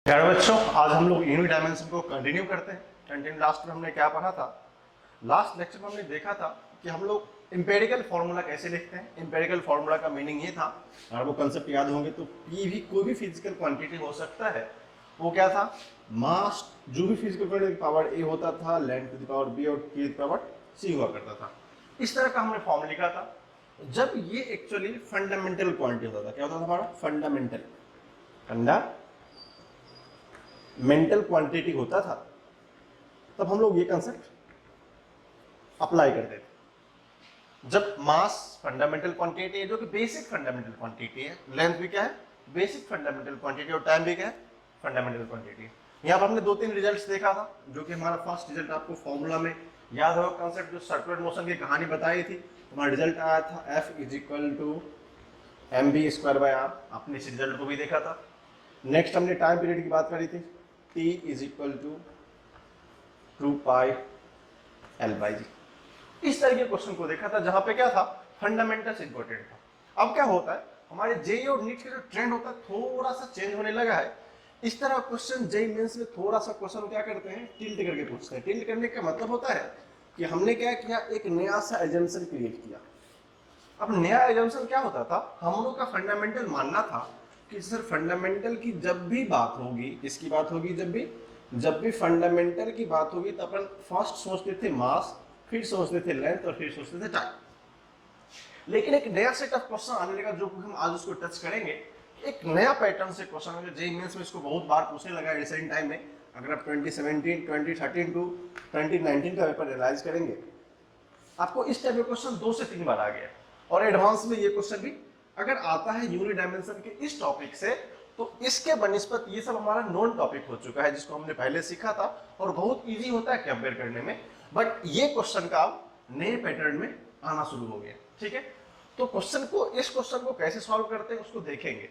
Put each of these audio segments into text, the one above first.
प्यारे बच्चों, आज हम लोग यूनिट डायमेंशन को कंटिन्यू करते हैं। कंटिन्यू लास्ट में हमने क्या पढ़ा था? लास्ट लेक्चर में हमने देखा था कि हम लोग इंपेरिकल फार्मूला कैसे लिखते हैं। इंपेरिकल फार्मूला का मीनिंग ये था, अगर वो कंसेप्ट याद होंगे तो पी भी कोई भी फिजिकल क्वांटिटी हो सकता है। वो क्या था? मास जो भी फिजिकल क्वांटिटी की पावर ए होता था, length to the power B और के टू द पावर सी हुआ करता था। इस तरह का हमने फॉर्म लिखा था। जब ये एक्चुअली फंडामेंटल क्वांटिटी होता था, क्या होता था हमारा? फंडामेंटल क्वांटिटी होता था, तब हम लोग ये कंसेप्ट अप्लाई करते थे। जब मास फंडामेंटल क्वांटिटी है, जो कि बेसिक फंडामेंटल क्वांटिटी है, लेंथ भी क्या है? बेसिक फंडामेंटल क्वांटिटी, और टाइम भी क्या है? Fundamental quantity. यहाँ पर हमने 2-3 रिजल्ट्स देखा था, जो कि हमारा फर्स्ट रिजल्ट आपको फॉर्मूला में याद होगा कंसेप्ट, जो सर्कुलर मोशन की कहानी बताई थी। हमारा रिजल्ट आया था F = mv²/r। आपने इस रिजल्ट को भी देखा था। नेक्स्ट हमने टाइम पीरियड की बात करी थी, T = 2πL/g। इस तरह के क्वेश्चन को देखा था, जहां पे क्या था? फंडामेंटल्स इंपॉर्टेंट था। अब क्या होता है, हमारे जेई और नीट का जो ट्रेंड होता है थोड़ा सा चेंज होने लगा है। इस तरह क्वेश्चन जेई मेंस में थोड़ा सा क्वेश्चन क्या करते हैं? टिल्ट करके पूछते हैं। टिल्ट करने का मतलब होता है कि हमने क्या किया, एक नया सा एजम्पशन क्रिएट किया। अब नया एजम्पशन क्या होता था? हम लोग का फंडामेंटल मानना था कि सर फंडामेंटल की जब भी बात होगी, किसकी बात होगी? जब भी फंडामेंटल की बात होगी तो अपन फर्स्ट सोचते थे मास, फिर सोचते थे लेंथ और फिर सोचते थे टाइम। लेकिन एक नया सेट ऑफ क्वेश्चन आने लगा, जो हम आज उसको टच करेंगे। एक नया पैटर्न से क्वेश्चन है, जेईई मेंस में इसको बहुत बार पूछने लगा है रिसेंट टाइम में। अगर आप 2017, 2013 टू 2019 का पेपर एनालाइज करेंगे, आपको इस टाइप का क्वेश्चन 2 से 3 बार आ गया। और एडवांस में ये क्वेश्चन भी अगर आता है यूनिट डायमेंशन के इस टॉपिक से, तो इसके बनस्पत ये सब हमारा नॉन टॉपिक हो चुका है, जिसको हमने पहले सीखा था और बहुत इजी होता है कंपेयर करने में। बट ये क्वेश्चन का नए पैटर्न में आना शुरू हो गया। ठीक है, तो इस क्वेश्चन को कैसे सॉल्व करते हैं उसको देखेंगे।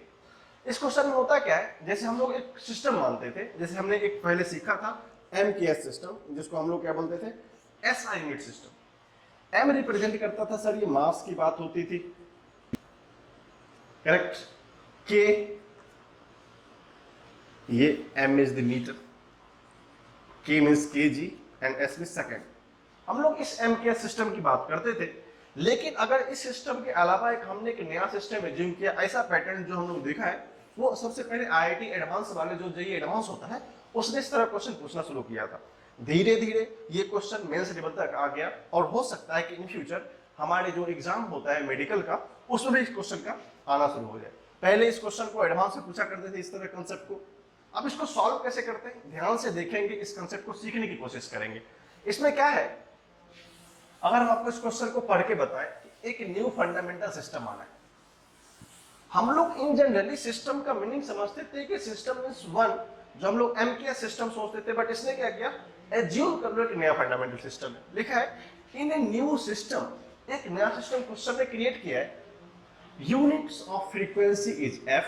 इस क्वेश्चन में होता क्या है, जैसे हम लोग एक सिस्टम मानते थे, जैसे हमने एक पहले सीखा था MKS सिस्टम, जिसको हम लोग क्या बोलते थे? SI unit system. M represent करता था सर, ये मास की बात होती थी, करेक्ट। K, ये M is the metre, K means kg and S means second. हम लोग इस MKS सिस्टम की बात करते थे। लेकिन अगर इस सिस्टम के अलावा हमने एक नया सिस्टम एज्यूम किया, ऐसा पैटर्न जो हम लोग देखा है, वो सबसे पहले IIT एडवांस वाले, जो जेईई एडवांस होता है, उसने इस तरह क्वेश्चन पूछना शुरू किया था। धीरे धीरे ये क्वेश्चन मेंस लेवल तक आ गया, और हो सकता है कि इन फ्यूचर हमारे जो एग्जाम होता है मेडिकल का, उसमें भी इस क्वेश्चन का आना शुरू हो जाए। पहले इस क्वेश्चन को एडवांस में पूछा करते थे, इस तरह कंसेप्ट को। अब इसको सॉल्व कैसे करते हैं, ध्यान से देखेंगे, इस कंसेप्ट को सीखने की कोशिश करेंगे। इसमें क्या है, अगर हम आपको इस क्वेश्चन को पढ़ के बताएं कि एक न्यू फंडामेंटल सिस्टम आना है। हम लोग इन जनरली सिस्टम का मीनिंग समझते थे कि सिस्टम मींस वन, जो हम लोग MKS सिस्टम सोचते थे। बट इसने क्या किया, एज्यूम कर लो एक नया फंडामेंटल सिस्टम है। लिखा है इन ए न्यू सिस्टम, एक नया सिस्टम क्वेश्चन ने क्रिएट किया है। Units of frequency is F,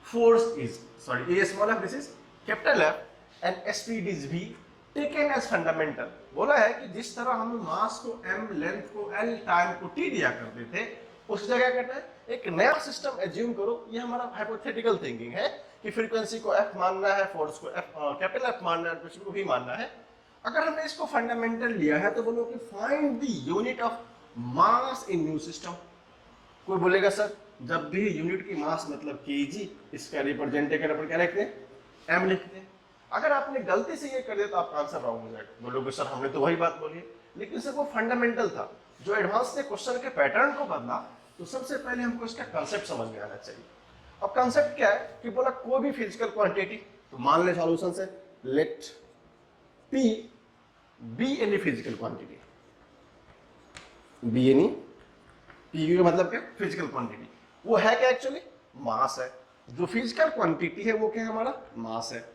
force is A small f, this is capital F, and speed is V, taken as fundamental। बोला है कि जिस तरह हम मास को M, लेंथ को L, टाइम को T दिया करते थे, उस जगह कहते हैं एक नया सिस्टम एज्यूम करो। ये हमारा हाइपोथेटिकल थिंकिंग है कि फ्रीक्वेंसी को F मानना है, फोर्स को कैपिटल F मानना है, स्पीड को भी मानना है। अगर हमने इसको फंडामेंटल लिया है तो बोलो कि find the unit of mass in new system. कोई बोलेगा सर जब भी यूनिट की मास मतलब kg, इसका रिप्रेजेंटेटिव अपन क्या लिखते हैं? M लिखते हैं। अगर आपने गलती से ये कर दिया तो आपका आंसर रॉन्ग हो जाएगा। बोलोगे सर हमने तो वही बात बोली है, लेकिन सर वो फंडामेंटल था। जो एडवांस ने क्वेश्चन के पैटर्न को बदला, तो सबसे पहले हमको इसका कंसेप्ट समझ में आना चाहिए। अब कंसेप्ट क्या है कि बोला कोई भी फिजिकल क्वांटिटी, तो मान ले सॉल्यूशन से, let P be any physical quantity. Be any, P का मतलब क्या? Physical quantity. वो है क्या एक्चुअली? मास है। जो फिजिकल क्वांटिटी है वो क्या है? हमारा मास है।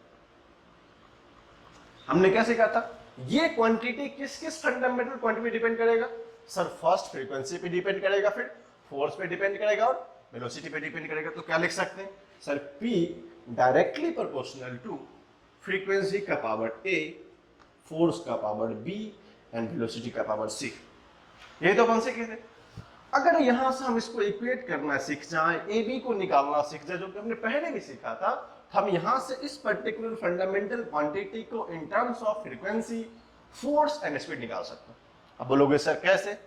हमने क्या सीखा था? ये क्वांटिटी किस किस फंडामेंटल क्वांटिटी पे डिपेंड करेगा? सर फर्स्ट फ्रीक्वेंसी पे डिपेंड करेगा, फिर फोर्स पे डिपेंड करेगा और वेलोसिटी पे डिपेंड करेगा। तो क्या लिख सकते हैं sir? P directly proportional to frequency का पावर A, फोर्स का पावर B एंड वेलोसिटी का पावर C। ये तो अपन सीखे थे। अगर यहां से हम इसको इक्वेट करना सीख जाए, AB को निकालना सीख जाए, जो कि हमने पहले भी सीखा था, हम यहां से इस पर्टिकुलर फंडामेंटल क्वांटिटी को in terms of frequency, force and speed निकाल सकते हैं। अब बोलोगे सर कैसे?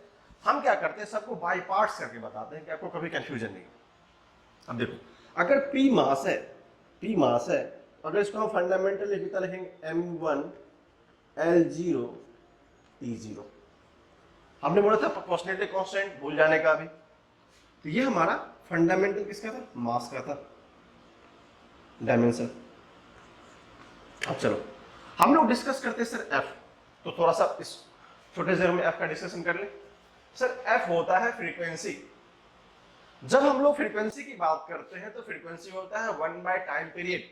हम क्या करते हैं, सबको बाय पार्ट्स करके बताते हैं कि आपको कभी कंफ्यूजन नहीं। अब देखो, अगर P मास है, P मास है, अगर इसको हम फंडामेंटल लिखेंगे m1 L0 T0, हमने बोला था प्रोपोर्शनलिटी कांस्टेंट भूल जाने का भी, तो ये हमारा फंडामेंटल किसका था? मास का था, डायमेंशन। अब चलो हम लोग डिस्कस करते हैं सर F, तो थोड़ा सा इस छोटे से में F का डिस्कशन कर ले। सर F होता है फ्रीक्वेंसी। जब हम लोग फ्रीक्वेंसी की बात करते हैं तो फ्रीक्वेंसी होता है 1 by time period.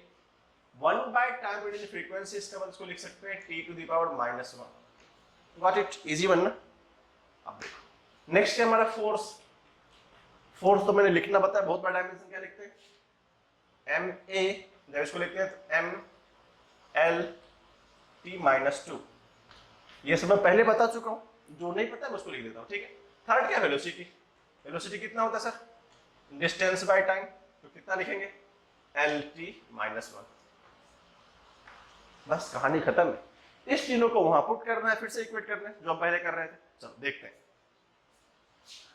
1 by time period frequency, इसका मतलब इसको लिख सकते हैं t to the power -1। Got it? Easy one ना। अब देखो नेक्स्ट है हमारा फोर्स। फोर्स तो मैंने लिखना बताया, बहुत बड़ा डायमेंशन। क्या लिखते हैं? ma, जब इसको लिखते हैं तो m l t -2। ये सब मैं पहले बता चुका हूं, जो नहीं पता मैं उसको लिख देता हूं, ठीक है। थर्ड क्या? वेलोसिटी। वेलोसिटी कितना होता है सर? डिस्टेंस बाय टाइम, तो कितना लिखेंगे? lt -1। बस कहानी खत्म है। इस तीनों को वहां पुट करना है, फिर से इक्वेट करना है जो हम पहले कर रहे थे। चलो देखते हैं।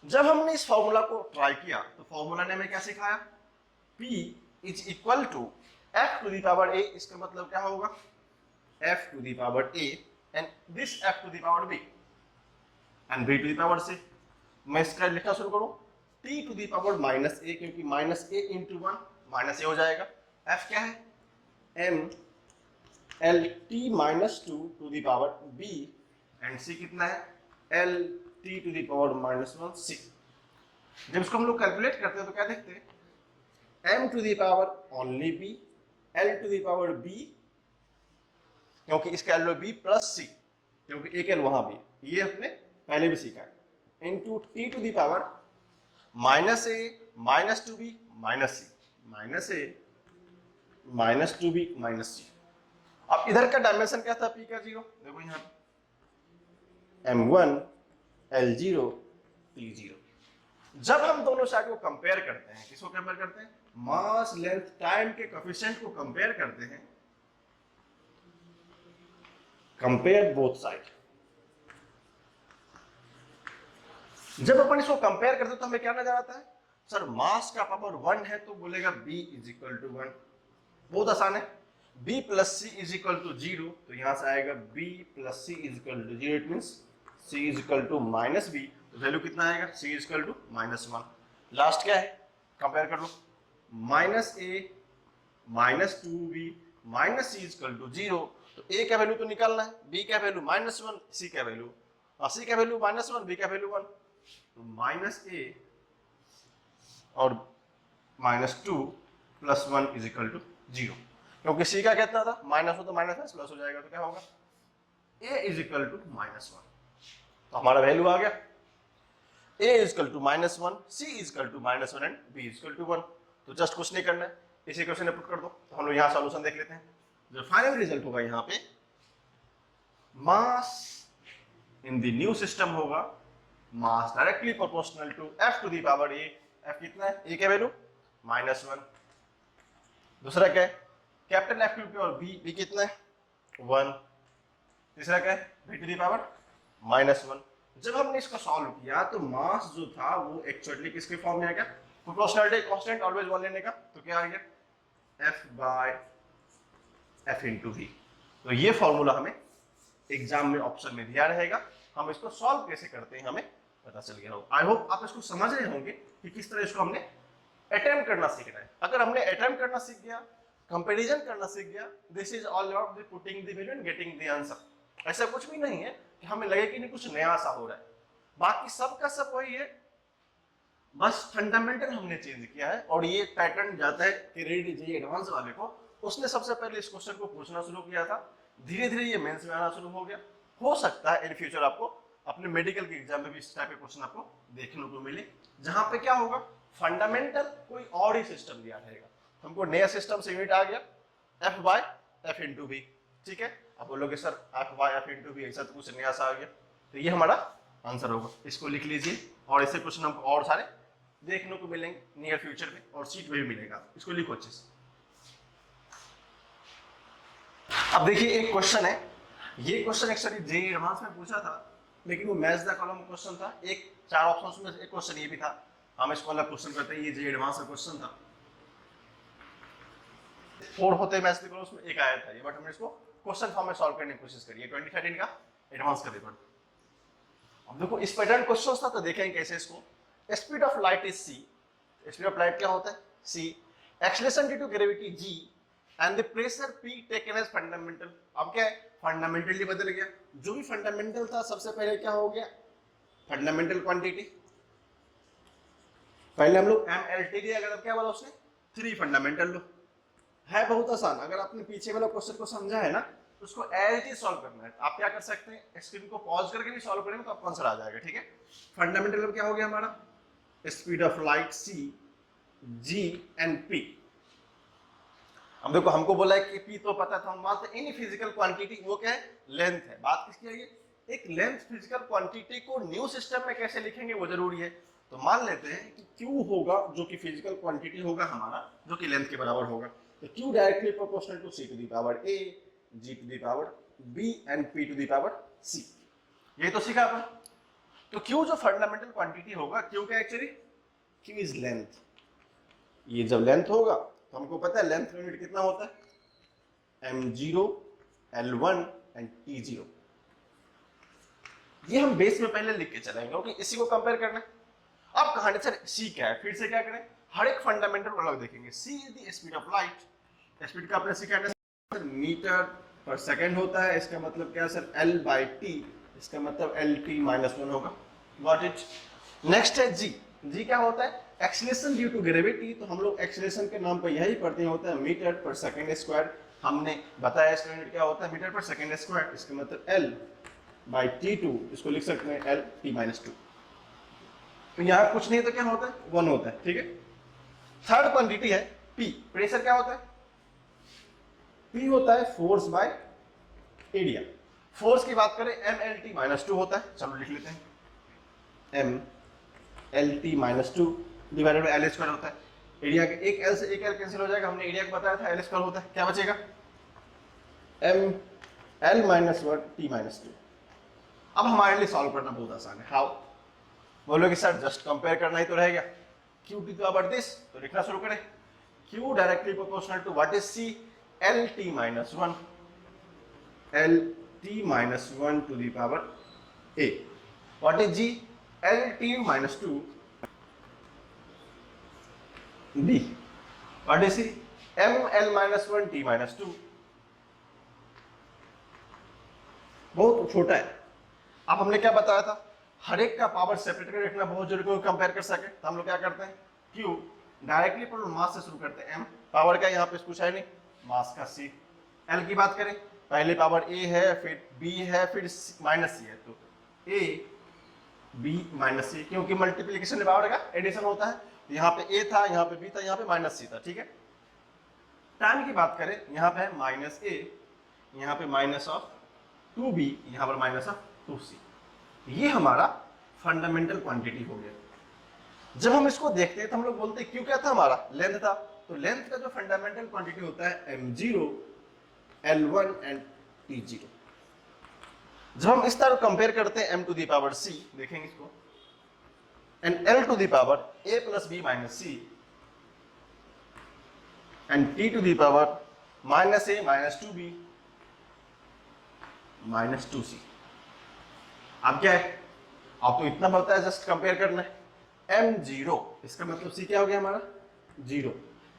जब हमने इस फॉर्मूला को ट्राई किया तो फॉर्मूला ने हमें क्या सिखाया? P is equal to f to the power a। इसका मतलब क्या होगा? f to the power a and this f to the power b and b to the power c। मैं इसका लिखना शुरू करूं, t to the power -a, क्योंकि -a इंटू 1 -a हो जाएगा। f क्या है? m l t -2 to the power b and c कितना है? l t to the power -1 c। जब इसको हम लोग कैलकुलेट करते हैं तो क्या देखते हैं? m to the power only b, l to the power b, क्योंकि इसका l b प्लस c, क्योंकि एक l वहां भी, ये हमने पहले भी सीखा है, into t to the power -a -2b -c, -a -2b -c। अब इधर का डायमेंशन क्या था? p का 0। देखो यहाँ पे m1 L0 T0। जब हम दोनों साइड को कंपेयर करते हैं, किसको कंपेयर करते हैं? मास, लेंथ, टाइम के कोएफिशिएंट को कंपेयर करते हैं। Compare both side. जब अपन इसको कंपेयर करते हैं तो हमें क्या नजर आता है? सर मास का पावर 1 है तो बोलेगा b इज इक्वल टू 1। बहुत आसान है। b plus C is equal to 0, तो यहां से आएगा b plus C is equal to 0। It means c is equal to -b, तो वैल्यू कितना आएगा? c is equal to -1। Last क्या है? कंपेयर कर लो, -a -2b -c is equal to 0। तो a का वैल्यू तो निकालना है, b का वैल्यू -1, c का वैल्यू -1, b का वैल्यू 1। तो -a और -2 प्लस 1 इज इक्वल टू 0, क्योंकि c का कितना था? माइनस हो तो माइनस प्लस हो जाएगा, तो क्या होगा? a is equal to -1। तो हमारा वैल्यू आ गया, a is equal to -1, c is equal to -1 and b is equal to 1। तो जस्ट कुछ नहीं करना है, इसी क्वेश्चन में पुट कर दो। तो हम लोग यहाँ सॉल्यूशन देख लेते हैं। जो फाइनल रिजल्ट होगा यहाँ पे, mass in the new system होगा mass directly proportional to f to the power a। f कितना है? a का वैल्यू -1। दूसरा क्या है? Capital F to the power b कितना है? 1। तीसरा क्या है? b to the power -1। जब हमने इसको सॉल्व किया तो मास जो था वो एक्चुअली किसके फॉर्म में आ गया? प्रोपोर्शनलिटी कांस्टेंट ऑलवेज 1 लेने का, तो क्या आ गया? f by f into v। तो ये फॉर्मूला हमें एग्जाम में ऑप्शन में दिया रहेगा। हम इसको सॉल्व कैसे करते हैं हमें पता चल गया होगा। आई होप आप इसको समझ रहे होंगे कि किस तरह इसको हमने अटेम्प्ट करना सीखना है। अगर हमने अटेम्प्ट करना सीख गया, कंपैरिजन करना सीख गया, this is all about the putting the value and getting the answer. ऐसा कुछ भी नहीं है कि हमें लगे कि नहीं कुछ नया सा हो रहा है, बाकी सब का सब वही है, बस फंडामेंटल हमने चेंज किया है। और ये पैटर्न जाता है कि रेडी जेईई एडवांस वाले को, उसने सबसे पहले इस क्वेश्चन को पूछना शुरू किया था, धीरे धीरे ये मेंस में आना शुरू हो गया। हो सकता है इन फ्यूचर आपको अपने मेडिकल के एग्जाम में भी इस टाइप के क्वेश्चन आपको देखने को मिले, जहां पे क्या होगा? फंडामेंटल कोई और ही सिस्टम दिया रहेगा। हमको नया सिस्टम से यूनिट आ गया f by f into v, ठीक है। अब बोलोगे sir f by f into v ऐसा तो कुछ नया सा आ गया, तो ये हमारा आंसर होगा। इसको लिख लीजिए, और ऐसे क्वेश्चन हमको और सारे देखने को मिलेंगे नियर फ्यूचर में, और सीट में भी मिलेगा। इसको लिखो अच्छे से। अब देखिए एक क्वेश्चन है, ये क्वेश्चन एक्चुअली जेईई एडवांस में पूछा था, लेकिन वो मैच द कॉलम क्वेश्चन था। एक 4 ऑप्शंस में एक क्वेश्चन ये भी था, हम इसको अलग क्वेश्चन करते हैं, ये जेईई एडवांस का क्वेश्चन था। 4 होते मैच द कॉलम में एक आया था ये, बट हमने इसको क्वेश्चन फॉर्म में सॉल्व करने की कोशिश करी है 2013 का एडवांस का पेपर। अब देखो इस पैटर्न क्वेश्चन था, तो देखेंगे कैसे इसको। Speed of light is C, speed of light क्या होता है C, acceleration due to gravity G and the pressure P taken as fundamental. अब क्या है, फंडामेंटली बदल गया, जो भी फंडामेंटल था सबसे पहले क्या हो गया, फंडामेंटल क्वांटिटी। पहले हम लोग एम एल टी लिया, अगर क्या बोला उसने 3 फंडामेंटल लो। है बहुत आसान, अगर आपने पीछे वाला क्वेश्चन को समझा है ना, तो उसको एज इट इज सॉल्व करना है। आप क्या कर सकते हैं, स्क्रीन को पॉज करके भी सॉल्व करेंगे तो आपको आंसर आ जाएगा। ठीक है, फंडामेंटल क्या हो गया हमारा, speed of light C, G and P. अब देखो हमको बोला है कि पी तो पता था, हम मानते एनी फिजिकल क्वांटिटी, वो क्या है, लेंथ है। बात किसकी है, ये एक लेंथ फिजिकल क्वांटिटी को न्यू सिस्टम में कैसे लिखेंगे वो जरूरी है। तो मान लेते हैं कि Q होगा, जो कि फिजिकल क्वांटिटी होगा हमारा, जो कि लेंथ के बराबर होगा। तो Q directly proportional to C to the power A, G to the power B and P to the power C। ये तो सीखा अपन। तो Q जो फंडामेंटल क्वांटिटी होगा, Q क्या एक्चुअली, Q इज लेंथ। ये जब लेंथ होगा तो हमको पता है लेंथ यूनिट कितना होता है, m0, l1 एंड t0। ये हम बेस में पहले लिख के चलेंगे, क्योंकि इसी को कंपेयर करना है। अब कहानी सर सी क्या है, फिर से क्या करें, हर एक फंडामेंटल अलग देखेंगे। C is the speed of light, speed का आपने सीखा है मीटर पर सेकंड होता है, इसका मतलब क्या है सर, l बाई टी, इसका मतलब lt माइनस 1 होगा। Got it. नेक्स्ट है जी, जी क्या होता है, एक्सीलरेशन ड्यू टू ग्रेविटी। तो हम लोग एक्सीलरेशन के नाम पर यही पढ़ते हैं, होता है मीटर पर सेकंड स्क्वायर। हमने बताया इसका यूनिट क्या होता है, मीटर पर सेकंड स्क्वायर, इसका मतलब l बाई t2, इसको लिख सकते हैं l t माइनस 2। तो यहाँ कुछ नहीं है तो क्या होता है, 1 होता है। ठीक है, थर्ड क्वांटिटी है P, प्रेशर क्या होता है, P होता है फोर्स बाय एरिया। फोर्स की बात करें mlt माइनस 2 होता है, चलो लिख लेते हैं, mlt minus 2 divided by l square होता है। एरिया के एक l से एक l कैंसिल हो जाएगा, हमने एरिया को बताया था l स्क्वायर होता है, क्या बचेगा, m l minus 1 t minus 2। अब हमारे लिए सॉल्व करना बहुत आसान है। हाउ, बोलोगे सर जस्ट कंपेयर करना ही तो रहेगा, Q to the power this, तो लिखना शुरू करें। Q directly proportional to what is C, LT minus 1, LT minus 1 to the power A। What is G, LT minus 2 B। What is C, ML minus 1 T minus 2। बहुत छोटा है। अब हमने क्या बताया था, हर एक का पावर सेपरेट कर रखना बहुत जरूरी है, कंपेयर कर सके। तो हम लोग क्या करते हैं, Q डायरेक्टली पर मास से शुरू करते हैं, M पावर का यहाँ पे कुछ है नहीं, मास का C। L की बात करें, पहले पावर A है, फिर B है, फिर माइनस C है, तो A B माइनस C, क्योंकि मल्टीप्लीकेशन में पावर का एडिशन होता है। यहाँ पे A था, यहाँ पे B था, यहाँ पे माइनस C था। ठीक है, टाइम की बात करें, यहाँ पे है माइनस A, यहाँ पे माइनस ऑफ 2B, यहाँ पर माइनस ऑफ 2C। ये हमारा फंडामेंटल क्वांटिटी हो गया। जब हम इसको देखते हैं तो हम लोग बोलते हैं क्यों क्या था हमारा, लेंथ था। तो लेंथ का जो फंडामेंटल क्वांटिटी होता है m0, l1 एंड t0। जब हम इस तरह कंपेयर करते हैं m to the power c, देखेंगे इसको, and l to the power a plus b minus c and t to the power minus a minus 2b minus 2c। अब क्या है, अब तो इतना पता है, जस्ट कंपेयर करना है। m0, इसका मतलब c क्या हो गया हमारा 0,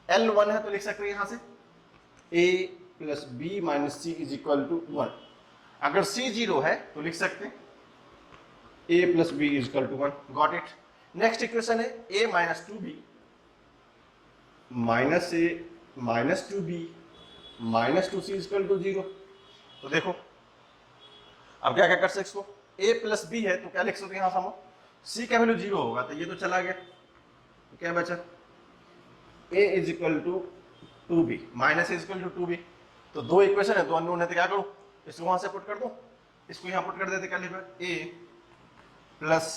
l1 है तो लिख सकते हैं यहां से a plus b minus c is equal to 1। अगर c 0 है तो लिख सकते हैं a plus b is equal to 1। Got it. Next equation है a minus 2b minus a minus 2b minus 2c is equal to 0। तो देखो अब क्या क्या कर सकते इसको, a प्लस बी है तो क्या लिख सकते हैं यहाँ समझो, c का वैल्यू 0 होगा तो ये तो चला गया, तो क्या बचा, a is equal to 2b minus is equal to 2b। तो दो इक्वेशन है, दो अननोन है, तो क्या करूं, इसको वहां से पुट कर दूं, इसको यहाँ पुट कर देते, क्या लिखा a प्लस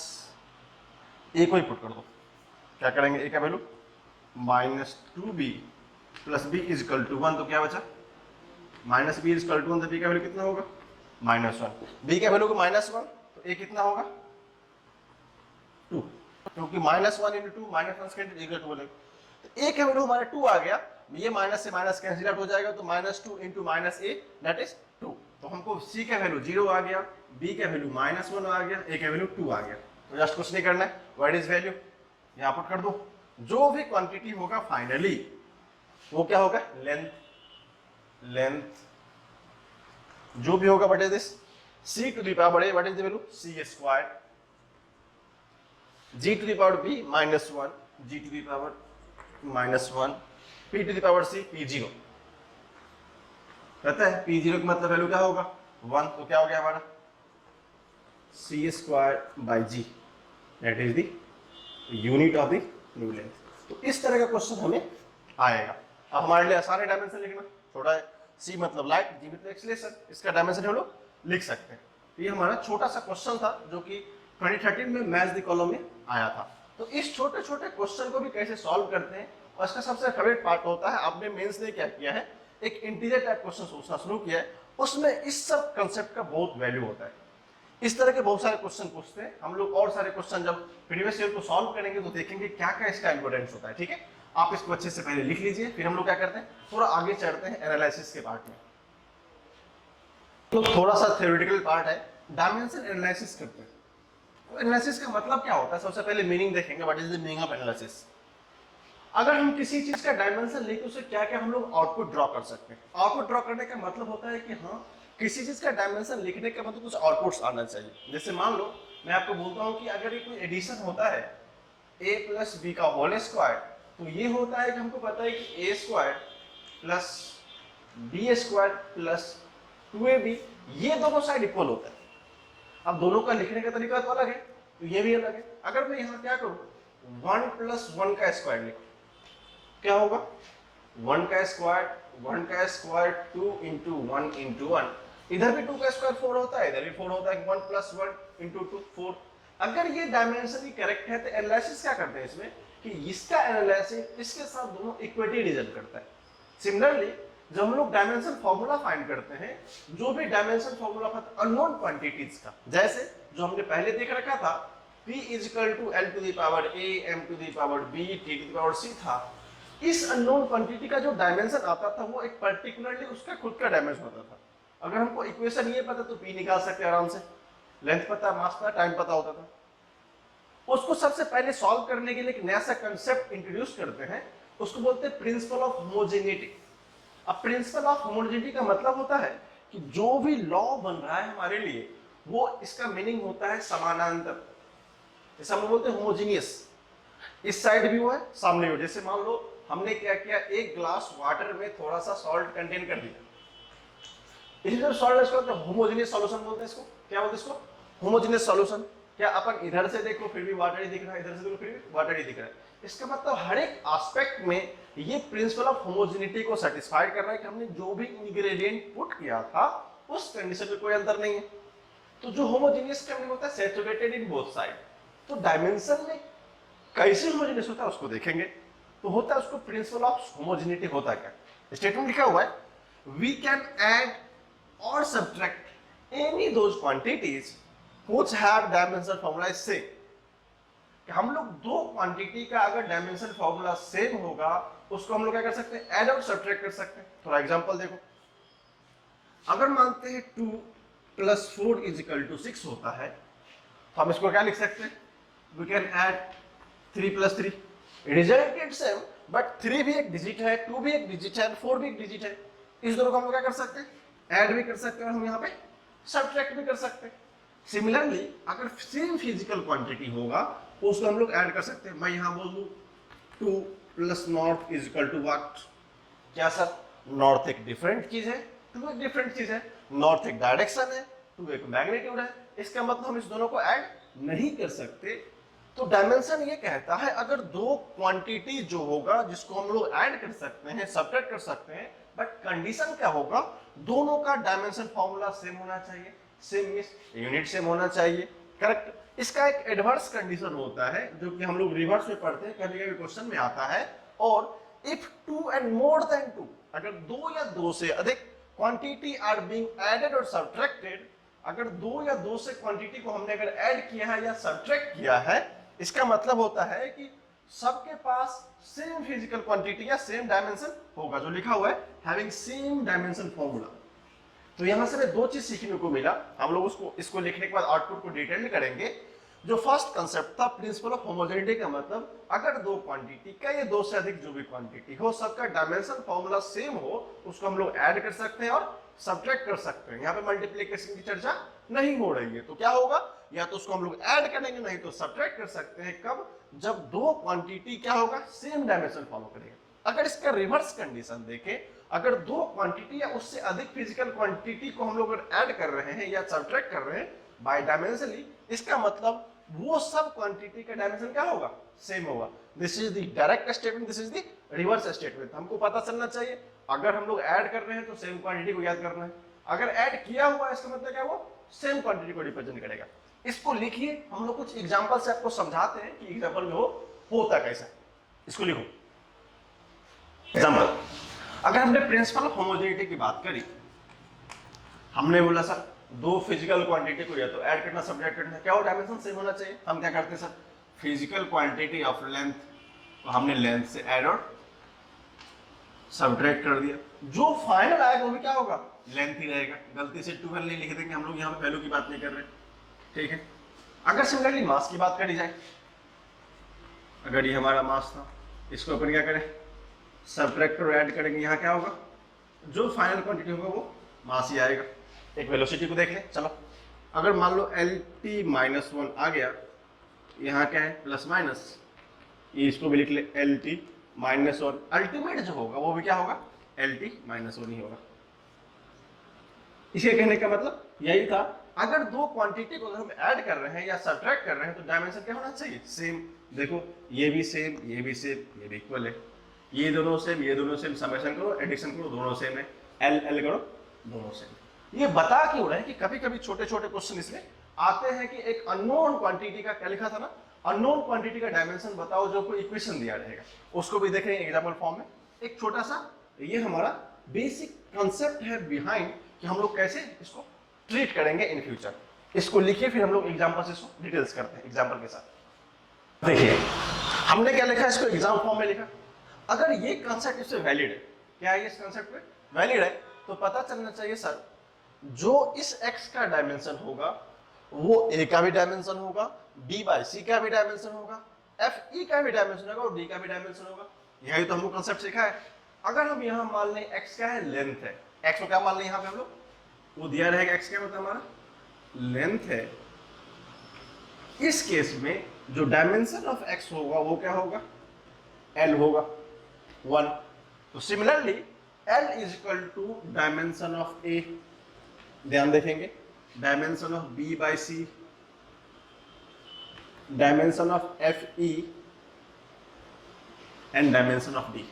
a को ही पुट कर दो, क्या करेंगे, a का value minus 2b plus b is equal to 1, तो क्या बचा minus B is equal to 1, तो बी का वैल्यू कितना होगा -1, बी का वैल्यू को -1 तो ए कितना होगा 2, क्योंकि -1 × 2 -1 इक्वल टू बोलेगा, तो ए का वैल्यू हमारा 2 आ गया, ये माइनस से माइनस कैंसिल आउट हो जाएगा, तो -2 × -a दैट इज 2, तो हमको c का वैल्यू 0 आ गया, b का वैल्यू -1 आ गया, a का वैल्यू 2 आ गया, तो जस्ट कुछ नहीं करना है, व्हाट इज वैल्यू यहाँ पुट कर दो, जो भी क्वांटिटी होगा फाइनली वो क्या होगा लेंथ जो भी होगा, what is this c to the power a, what is the value c², g to the power b -1, g to the power -1, p to the power c p0, पता है p0 का मतलब वैल्यू क्या होगा 1, तो क्या हो गया हमारा c²/g that is the unit of the new length. तो इस तरह का क्वेश्चन हमें आएगा। अब हमारे लिए आसान है डायमेंशन लिखना, छोटा है, c मतलब लाइट, g मतलब एक्सीलरेशन, इसका डायमेंशन हम लोग लिख सकते हैं। तो ये हमारा छोटा सा क्वेश्चन था जो कि 2013 में मैथ्स द कॉलम में आया था। तो इस छोटे छोटे क्वेश्चन को भी कैसे सॉल्व करते हैं, और इसका सबसे फेवरेट पार्ट होता है, आपने मेंस ने क्या किया है, एक इंटीजर टाइप क्वेश्चन सोचना शुरू किया है, उसमें इस सब कंसेप्ट का बहुत वैल्यू होता है। इस तरह के बहुत सारे क्वेश्चन पूछते हैं हम लोग, और सारे क्वेश्चन जब प्रीवियस ईयर को सॉल्व करेंगे तो देखेंगे क्या क्या इसका इंपॉर्टेंस होता है। ठीक है, आप इसको अच्छे से पहले लिख लीजिए, फिर हम लोग क्या करते हैं थोड़ा आगे चढ़ते हैं एनालिसिस के पार्ट में। तो थोड़ा सा थ्योरेटिकल पार्ट है, डायमेंशन एनालिसिस करते हैं। तो एनालिसिस का मतलब क्या होता है, सबसे पहले मीनिंग देखेंगे, what is the meaning of analysis. अगर हम किसी चीज का डायमेंशन लेके उसे क्या क्या हम लोग आउटपुट ड्रॉ कर सकते हैं। आउटपुट ड्रॉ करने का मतलब होता है कि हाँ, किसी चीज का डायमेंशन लिखने का मतलब कुछ आउटपुट्स आना चाहिए। जैसे मान लो मैं आपको बोलता हूँ कि अगर ये कोई एडिशन होता है a + b का होल स्क्वायर, तो ये होता है कि हमको पता है कि a² + b² + 2ab, ये दोनों साइड इक्वल होता है। अब दोनों का लिखने का तरीका तो अलग है, तो ये भी अलग है। अगर मैं यहाँ क्या करूँ 1 + 1 का स्क्वायर लिखूं, क्या होगा 1 का स्क्वायर 2 × 1 × 1, इधर भी 2 का स्क्वायर 4 होता है, इधर भी 4 होता है, 1 + 1 × 2 4। अगर ये डायमेंशन ही करेक्ट है तो एनालिसिस क्या करते हैं इसमें कि इसका एनालिसिस इसके साथ दोनों इक्विटी रिजल्ट करता है। सिमिलरली जब हम लोग डायमेंशन फॉर्मूला फाइंड करते हैं, जो भी डायमेंशन फॉर्मूला था अननोन क्वांटिटीज का, जैसे जो हमने पहले देख रखा था p = l to the power a m to the power b t to the power c था, इस अननोन क्वांटिटी का जो डायमेंशन आता था वो एक पर्टिकुलरली उसका खुद का डायमेंशन होता था। अगर हमको इक्वेशन ये पता तो p निकाल सकते आराम से, लेंथ पता, मास पता, टाइम पता होता था। उसको सबसे पहले सॉल्व करने के लिए एक नया सा कंसेप्ट इंट्रोड्यूस करते हैं, उसको बोलते हैं प्रिंसिपल ऑफ होमोजेनिटी। अब प्रिंसिपल ऑफ होमोजेनिटी का मतलब होता है कि जो भी लॉ बन रहा है हमारे लिए, वो इसका मीनिंग होता है समानांतर। जैसे हम बोलते हैं होमोजीनियस, इस साइड भी हो है सामने हो। जैसे मान लो हमने क्या किया, एक ग्लास वाटर में थोड़ा सा सॉल्ट कंटेन कर दिया, इसी तरह सॉल्ट इसको होमोजेनियस सॉल्यूशन बोलते हैं। इसको क्या बोलते हैं, इसको होमोजेनियस सॉल्यूशन। क्या अपन इधर से देखो फिर भी वाटर ही दिख रहा है, इधर से देखो फिर भी वाटर ही दिख रहा है, इसका मतलब हर एक एस्पेक्ट में ये प्रिंसिपल ऑफ होमोजेनिटी को सेटिस्फाई कर रहा है कि हमने जो भी इंग्रेडिएंट पुट किया था उस कंडीशन में कोई अंतर नहीं है। तो जो होमोजेनियस का मीनिंग होता है सैचुरेटेड इन बोथ साइड। तो डायमेंशन में कैसे होमोजेनियस होता है उसको देखेंगे। तो होता है उसको प्रिंसिपल ऑफ होमोजेनिटी होता है क्या, स्टेटमेंट लिखा हुआ है, वी कैन ऐड और subtract any those quantities which have dimension formula is same. हम लोग दो क्वांटिटी का अगर डायमेंशन फॉर्मूला सेम होगा उसको हम लोग क्या कर सकते हैं, ऐड और सब्ट्रैक्ट कर सकते हैं। थोड़ा एग्जांपल देखो, अगर मानते हैं 2 + 4 = 6 होता है, तो हम इसको क्या लिख सकते हैं, we can add 3 + 3, result it same, but 3 भी एक डिजिट है, 2 भी एक डिजिट है, 4 भी एक डिजिट है। इस दोनों को हम लोग क्या कर सकते हैं, ऐड भी कर सकते हैं और हम यहाँ पे सब्ट्रैक्ट भी कर सकते हैं। सिमिलरली अगर सेम फिजिकल क्वांटिटी होगा तो उसको हम लोग ऐड कर सकते हैं। मैं यहाँ बोल दूँ 2 + नॉर्थ = व्हाट, क्या सर, नॉर्थ एक डिफरेंट चीज है, 2 एक डिफरेंट चीज है, नॉर्थ एक डायरेक्शन है, 2 एक मैग्नीट्यूड है, इसका मतलब हम इस दोनों को ऐड नहीं कर सकते। तो डायमेंशन ये कहता है अगर दो क्वांटिटी जो होगा जिसको हम लोग ऐड कर सकते हैं, सब्ट्रैक्ट कर सकते हैं, बट कंडीशन क्या होगा, दोनों का डायमेंशन फॉर्मूला सेम होना चाहिए। सेम मींस यूनिट सेम होना चाहिए, करेक्ट। इसका एक एडवर्स कंडीशन होता है जो कि हम लोग रिवर्स में पढ़ते हैं, कभी कभी क्वेश्चन में आता है, और इफ 2 and more than 2, अगर 2 या 2 से अधिक क्वांटिटी आर बीइंग एडेड और सब्ट्रैक्टेड, अगर दो या दो से क्वांटिटी को हमने अगर ऐड किया है या सब्ट्रैक्ट किया है, इसका मतलब होता है कि सबके पास सेम फिजिकल क्वांटिटी या सेम डायमेंशन होगा, जो लिखा हुआ है हैविंग सेम डायमेंशन फॉर्मूला। तो यहां से हमें दो चीज सीखने को मिला, हम लोग उसको इसको लिखने के बाद आउटपुट को डिटेल में करेंगे। जो फर्स्ट कंसेप्ट था प्रिंसिपल ऑफ होमोजेनिटी का मतलब अगर दो क्वांटिटी का या दो से अधिक जो भी क्वांटिटी हो सबका डायमेंशन फॉर्मूला सेम हो, उसको हम लोग ऐड कर सकते हैं और सब्ट्रैक्ट कर सकते हैं। यहाँ पे मल्टीप्लिकेशन की चर्चा नहीं हो रही है, तो क्या होगा, या तो उसको हम लोग ऐड करेंगे, नहीं तो सब्ट्रैक्ट कर सकते हैं। कब, जब दो क्वांटिटी क्या होगा, सेम डायमेंशन फॉलो करेगा। अगर इसका रिवर्स कंडीशन देखें, अगर दो क्वांटिटी या उससे अधिक फिजिकल क्वांटिटी को हम लोग ऐड कर रहे हैं या सब्ट्रैक्ट कर रहे हैं बाय डायमेंशनली, इसका मतलब वो सब क्वांटिटी का डायमेंशन क्या होगा, सेम होगा। This is the direct statement, this is the reverse statement. हमको पता चलना चाहिए अगर हम लोग ऐड कर रहे हैं तो सेम क्वांटिटी को याद करना है, अगर ऐड किया हुआ है इसका मतलब क्या, वो सेम क्वांटिटी को रिप्रेजेंट करेगा। इसको लिखिए, हम लोग कुछ एग्जांपल से आपको समझाते हैं कि एग्जांपल में वो होता कैसा। इसको लिखो एग्जांपल। अगर हमने प्रिंसिपल ऑफ होमोजेनिटी की बात करी, हमने बोला सर दो फिजिकल क्वांटिटी को या तो ऐड करना सब्ट्रैक्ट करना, क्या वो डायमेंशन सेम होना चाहिए। हम क्या करते हैं sir, physical quantity of length तो हमने लेंथ से ऐड और सब्ट्रैक्ट कर दिया, जो फाइनल आएगा वो भी क्या होगा, लेंथ ही रहेगा। गलती से 12 नहीं लिख देंगे हम लोग, यहाँ पे वैल्यू की बात नहीं कर रहे, ठीक है। अगर सिमिलरली मास की बात करी जाए, अगर ये हमारा मास था, इसको अपन क्या करें, सब्ट्रैक्ट और ऐड करेंगे, यहाँ क्या होगा, जो फाइनल क्वांटिटी होगा वो मास ही आएगा। एक वेलोसिटी को देख लें, चलो। अगर मान लो LT माइनस 1 आ गया, यहाँ क्या है प्लस माइनस, ये इसको भी लिख ले LT माइनस 1, अल्टीमेट जो होगा वो भी क्या होगा, LT माइनस 1 ही होगा। इसे कहने का मतलब यही था, अगर दो क्वांटिटी को अगर हम ऐड कर रहे हैं या सब्ट्रैक्ट कर रहे हैं तो डायमेंशन क्या होना चाहिए, सेम। देखो ये भी सेम, ये भी सेम, ये भी इक्वल है, ये दोनों सेम, ये दोनों सेम, समेशन करो, एडिशन करो, दोनों सेम है, L करो, दोनों सेम। ये बता क्यों रहे हैं कि कभी कभी छोटे छोटे क्वेश्चन इसमें आते हैं कि एक अननोन क्वांटिटी का, क्या लिखा था ना, अननोन क्वांटिटी का डायमेंशन बताओ, जो कोई इक्वेशन दिया रहेगा, उसको भी देखेंगे एग्जांपल फॉर्म में। एक छोटा सा ये हमारा बेसिक कंसेप्ट है बिहाइंड कि हम लोग कैसे इसको ट्रीट करेंगे इन फ्यूचर। इसको लिखिए, फिर हम लोग एग्जांपल से इसको डिटेल्स करते हैं एग्जांपल के साथ। देखिए हमने क्या लिखा, इसको एग्जाम फॉर्म में लिखा। अगर ये कंसेप्ट इससे वैलिड है, क्या है, इस कंसेप्ट में वैलिड है, तो पता चलना चाहिए सर जो इस x का डायमेंशन होगा वो a का भी डायमेंशन होगा, b बाई c का भी डायमेंशन होगा, f e का भी डायमेंशन होगा और d का भी डायमेंशन होगा। यही तो हमको कंसेप्ट सीखा है। अगर हम यहाँ मान लें x क्या है, लेंथ है, x को क्या मान लें यहाँ पे हम लोग, वो दिया रहेगा x क्या मतलब हमारा लेंथ है। इस केस में जो डायमेंशन ऑफ x होगा वो क्या होगा, l होगा 1। तो similarly l is equal to dimension of a, ध्यान देखेंगे, dimension of b by c, dimension of f e and dimension of d।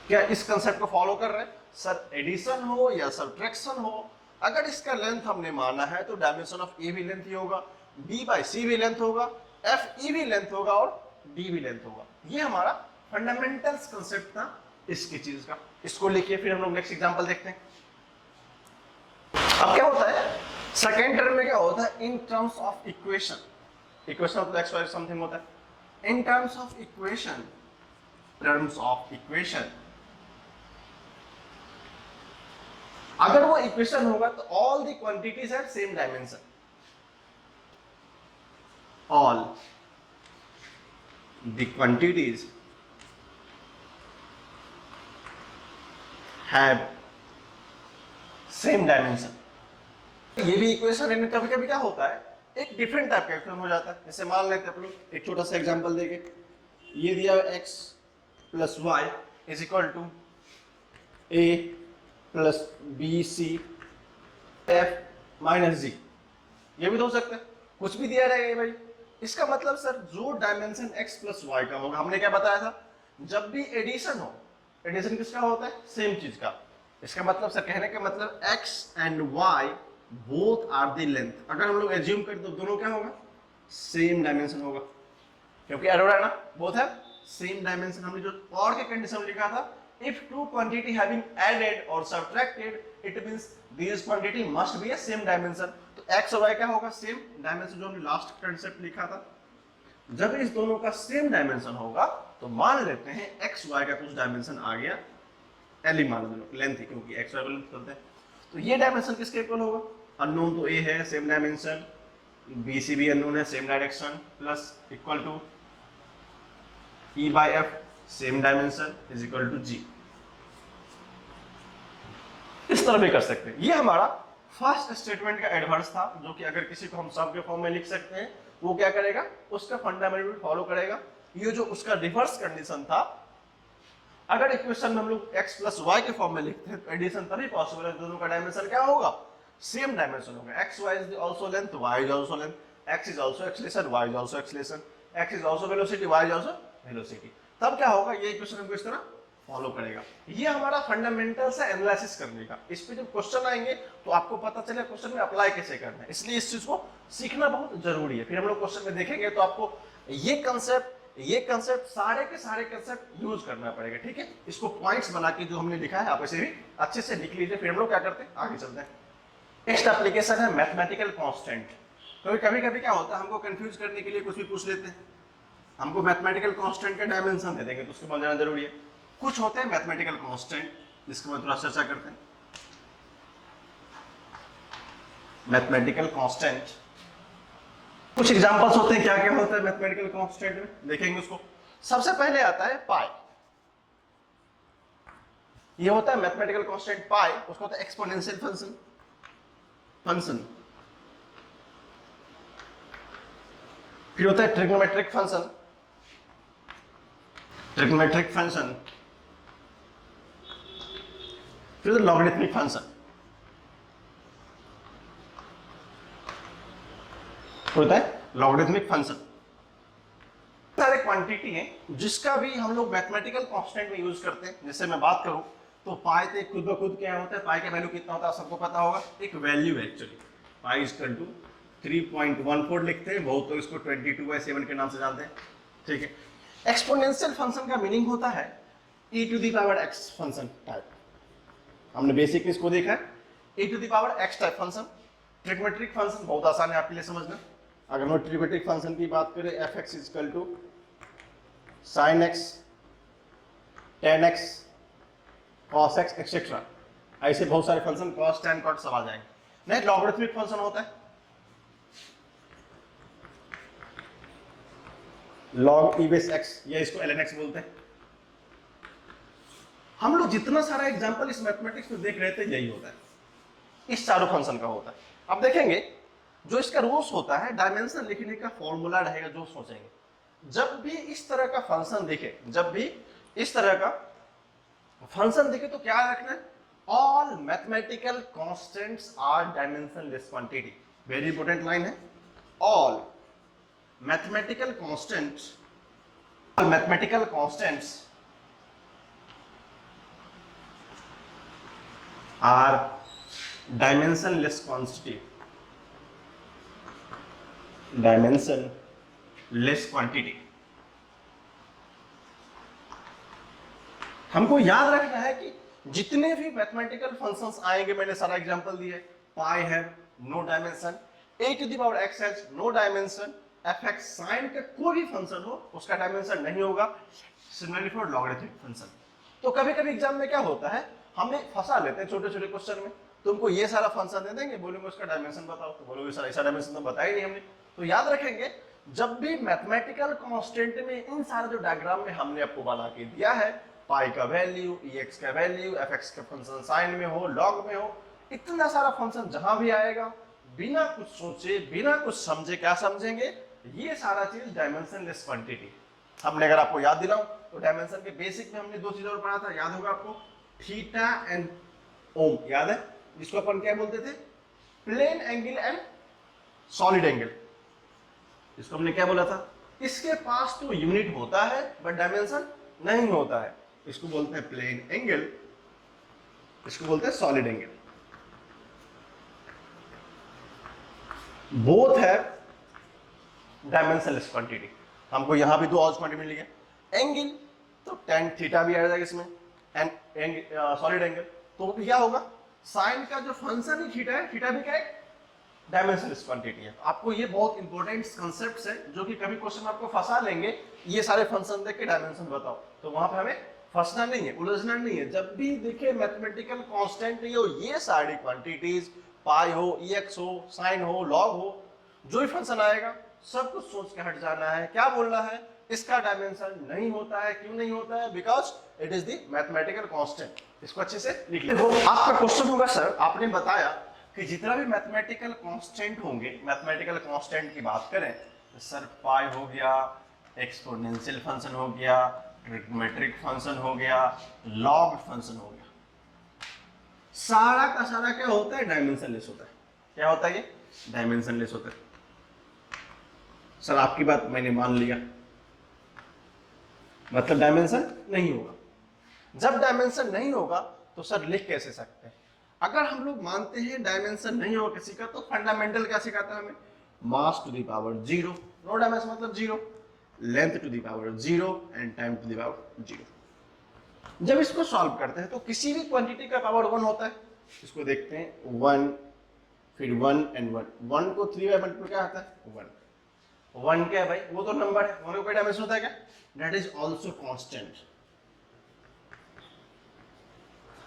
क्या इस कंसेप्ट को फॉलो कर रहे हैं सर, एडिशन हो या सब्ट्रैक्शन हो, अगर इसका लेंथ हमने माना है तो डायमेंशन ऑफ a भी लेंथ ही होगा, b बाई c भी लेंथ होगा, f e भी लेंथ होगा और d भी लेंथ होगा। ये हमारा फंडामेंटल्स कंसेप्ट था इसकी चीज का। इसको लिखिए, फिर हम लोग नेक्स्ट एग्जांपल देखते हैं। अब क्या होता है सेकेंड टर्म में, क्या होता है, in terms of equation, equation of x Y something होता है, in terms of equation, terms of equation. अगर वो इक्वेशन होगा तो all the quantities have same dimension, all the quantities have same dimension. ये भी इक्वेशन है, कभी कभी क्या होता है एक डिफरेंट टाइप का इक्वेशन हो जाता है। जैसे मान लेते हैं हम लोग एक छोटा सा एग्जांपल देके, ये दिया x plus Y is equal to a plus B C F minus G, ये भी तो हो सकता है, कुछ भी दिया रहेगा भाई। इसका मतलब सर जो डायमेंशन x प्लस वाई का होगा, हमने क्या बताया था, जब भी एडिशन हो, एडिशन किसका होता है, सेम चीज का। इसका मतलब सर कहने का मतलब x and y both are the length. अगर हम लोग एज्यूम करें तो दोनों क्या होगा, सेम डायमेंशन होगा, क्योंकि एरो है ना, बोथ है सेम डायमेंशन। हमने जो और के कंडीशन लिखा था if two quantity having added or subtracted, it means these quantity must be a same dimension. तो x और y क्या होगा? सेम डायमेंशन, जो हमने लास्ट कंसेप्ट लिखा था। जब इस दोनों का सेम डायमेंशन होगा तो मान लेते हैं एक्स वाई का कुछ डायमेंशन आ गया, एल ही मान लो, लेंथ, क्योंकि एक्स वाई को लेंथ करते हैं। तो ये डायमेंशन किसके इक्वल होगा? अननोन तो ए है, सेम डायमेंशन, बी सी भी अननोन है, same direction, plus equal to E by F, same dimension, is equal to G. इस तरह भी कर सकते हैं। ये हमारा फर्स्ट स्टेटमेंट का एडवर्स था, जो कि अगर किसी को हम सब के फॉर्म में लिख सकते हैं, वो क्या करेगा? उसका फंडामेंटल फॉलो करेगा। ये जो उसका रिवर्स कंडीशन था, अगर इक्वेशन में हम लोग x प्लस वाई के फॉर्म में लिखते हैं तो एडिशन तभी पॉसिबल है, दोनों का डायमेंशन क्या होगा? सेम डायमेंशन होगा। x y is also length, y is also length, x is also acceleration, y is also acceleration, x is also velocity, y is also velocity. तब क्या होगा? ये इक्वेशन हमको इस तरह फॉलो करेगा। ये हमारा फंडामेंटल से एनालिसिस करने का। इस पे जब क्वेश्चन आएंगे तो आपको पता चले क्वेश्चन में अप्लाई कैसे करना है, इसलिए इस चीज को सीखना बहुत जरूरी है। फिर हम लोग क्वेश्चन में देखेंगे तो आपको ये कंसेप्ट सारे के सारे कंसेप्ट यूज करना पड़ेगा, ठीक है। इसको पॉइंट्स बना के जो हमने लिखा है आप ऐसे भी अच्छे से लिख लीजिए। फिर हम लोग क्या करते हैं, आगे चलते हैं। नेक्स्ट एप्लीकेशन है मैथमेटिकल कांस्टेंट। कभी कभी क्या होता है, हमको कंफ्यूज करने के लिए कुछ भी पूछ लेते हैं। हमको मैथमेटिकल कांस्टेंट का डायमेंशन दे देंगे तो उसको समझना जरूरी है। कुछ होते हैं मैथमेटिकल कांस्टेंट, जिसके बाद थोड़ा चर्चा करते हैं। मैथमेटिकल कांस्टेंट कुछ एग्जांपल्स होते हैं, क्या क्या होता है मैथमेटिकल कांस्टेंट में, देखेंगे उसको। सबसे पहले आता है पाई। ये होता है मैथमेटिकल कांस्टेंट पाई, उसको होता है एक्सपोनेंशियल फंक्शन। फिर होता है ट्रिग्नोमेट्रिक फंक्शन, फिर लॉगरिथमिक फंक्शन होता है, लॉगरिथमिक फंक्शन। सारे क्वांटिटी हैं जिसका भी हम लोग मैथमेटिकल कांस्टेंट में यूज करते हैं। जैसे मैं बात करूं तो पाई तो खुद ब खुद क्या होता है, पाई का वैल्यू कितना होता है सबको पता होगा, एक वैल्यू है एक्चुअली। पाई इक्वल टू 3.14 लिखते हैं, बहुत तो इसको 22/7 के नाम से जानते हैं, ठीक है। एक्सपोनेंशियल फंक्शन का मीनिंग होता है e⁻x फंक्शन टाइप। हमने बेसिक इसको देखा है, e⁻x type function. Trigonometric function बहुत आसान है आपके लिए समझना। अगर हम ट्रिग्नोमेट्रिक फंक्शन की बात करें, f(x) equal to sin x, tan x, cos x etcetera, ऐसे बहुत सारे फंक्शन cos, tan, cot सब आ जाएंगे। नहीं, लॉगरिथमिक फंक्शन होता है log e base x, या इसको ln x बोलते हैं। हम लोग जितना सारा एग्जांपल इस मैथमेटिक्स में देख रहे थे यही होता है, इस चारों फंक्शन का होता है। अब देखेंगे जो इसका रूल्स होता है, डायमेंशन लिखने का फॉर्मूला रहेगा जो सोचेंगे। जब भी इस तरह का फंक्शन दिखे, तो क्या रखना है? All mathematical constants are dimensionless quantity. Very important line है, all mathematical constants are dimensionless quantity. हमको याद रखना है कि जितने भी मैथमेटिकल फंक्शंस आएंगे, मैंने सारा एग्जांपल दिया है। पाई है no dimension, e⁻x has no dimension, f(x) sine का कोई भी फंक्शन हो उसका डायमेंशन नहीं होगा। Similarly for logarithmic function. तो कभी कभी एग्जाम में क्या होता है, हमें फंसा लेते हैं छोटे छोटे क्वेश्चन में। तुमको ये सारा फंक्शन दे देंगे, बोलेंगे उसका डायमेंशन बताओ, तो बोलोगे सर ऐसा डायमेंशन तो बताया ही नहीं हमने। तो याद रखेंगे, जब भी मैथमेटिकल कांस्टेंट में इन सारा जो डायग्राम में हमने आपको बना के दिया है, पाई का वैल्यू, एक्स का वैल्यू, f(x) का फंक्शन साइन में हो, लॉग में हो, इतना सारा फंक्शन जहां भी आएगा, बिना कुछ सोचे, बिना कुछ समझे, क्या समझेंगे, ये सारा चीज डायमेंशनलेस क्वांटिटी। हमने अगर आपको याद दिलाऊं तो डायमेंशन के बेसिक में हमने दो चीजों पर पढ़ा था, याद होगा आपको, थीटा एंड ओम, याद है, जिसको अपन क्या बोलते थे, plane angle and solid angle. इसको हमने क्या बोला था, इसके पास तो यूनिट होता है बट डायमेंशन नहीं होता है, इसको बोलते हैं प्लेन एंगल, इसको बोलते हैं सॉलिड एंगल। बोथ है डायमेंशनलेस क्वांटिटी। हमको यहां भी दो और क्वांटिटी मिल गया। एंगल तो tan थीटा भी आ जाएगा इसमें, सॉलिड एंगल, तो क्या होगा, साइन का जो फंक्शन ही थीटा है, थीटा भी क्या है, डायमेंशनलेस क्वांटिटी है। आपको ये बहुत इंपॉर्टेंट कंसेप्ट्स है जो कि कभी क्वेश्चन आपको फंसा लेंगे, ये सारे फंक्शन देख के डायमेंशन बताओ, तो वहां पे हमें फंसना नहीं है, उलझना नहीं है। जब भी देखे मैथमेटिकल कांस्टेंट नहीं हो, ये सारी क्वांटिटीज, पाई हो, एक्स हो, साइन हो, लॉग हो, जो भी फंक्शन आएगा सब कुछ सोच के हट जाना है। क्या बोलना है, इसका डायमेंशन नहीं होता है। क्यों नहीं होता है? Because it is the mathematical constant. इसको अच्छे से लिख लीजिए। आपका क्वेश्चन होगा सर आपने बताया कि जितना भी मैथमेटिकल कांस्टेंट होंगे, मैथमेटिकल कांस्टेंट की बात करें तो सर पाई हो गया, एक्सपोनेंशियल फंक्शन हो गया, ट्रिग्नोमेट्रिक फंक्शन हो गया, लॉग फंक्शन हो गया, सारा का सारा क्या होता है, डायमेंशनलेस होता है। क्या होता है ये? डायमेंशनलेस होता है। सर आपकी बात मैंने मान लिया, मतलब डायमेंशन नहीं होगा। जब डायमेंशन नहीं होगा तो सर लिख कैसे सकते हैं? अगर हम लोग मानते हैं डायमेंशन नहीं होगा किसी का, तो फंडामेंटल क्या सिखाता है हमें? Mass to the power zero, no dimension मतलब zero, length to the power zero and time to the power zero. जब इसको सॉल्व करते हैं तो किसी भी क्वांटिटी का पावर वन होता है। इसको देखते हैं, वन, फिर वन एंड वन, वन को 3 बाय मल्टीप्लाई क्या आता है? वन। वन क्या है भाई? वो तो नंबर है, वन का कोई डायमेंशन होता है क्या? That is also constant.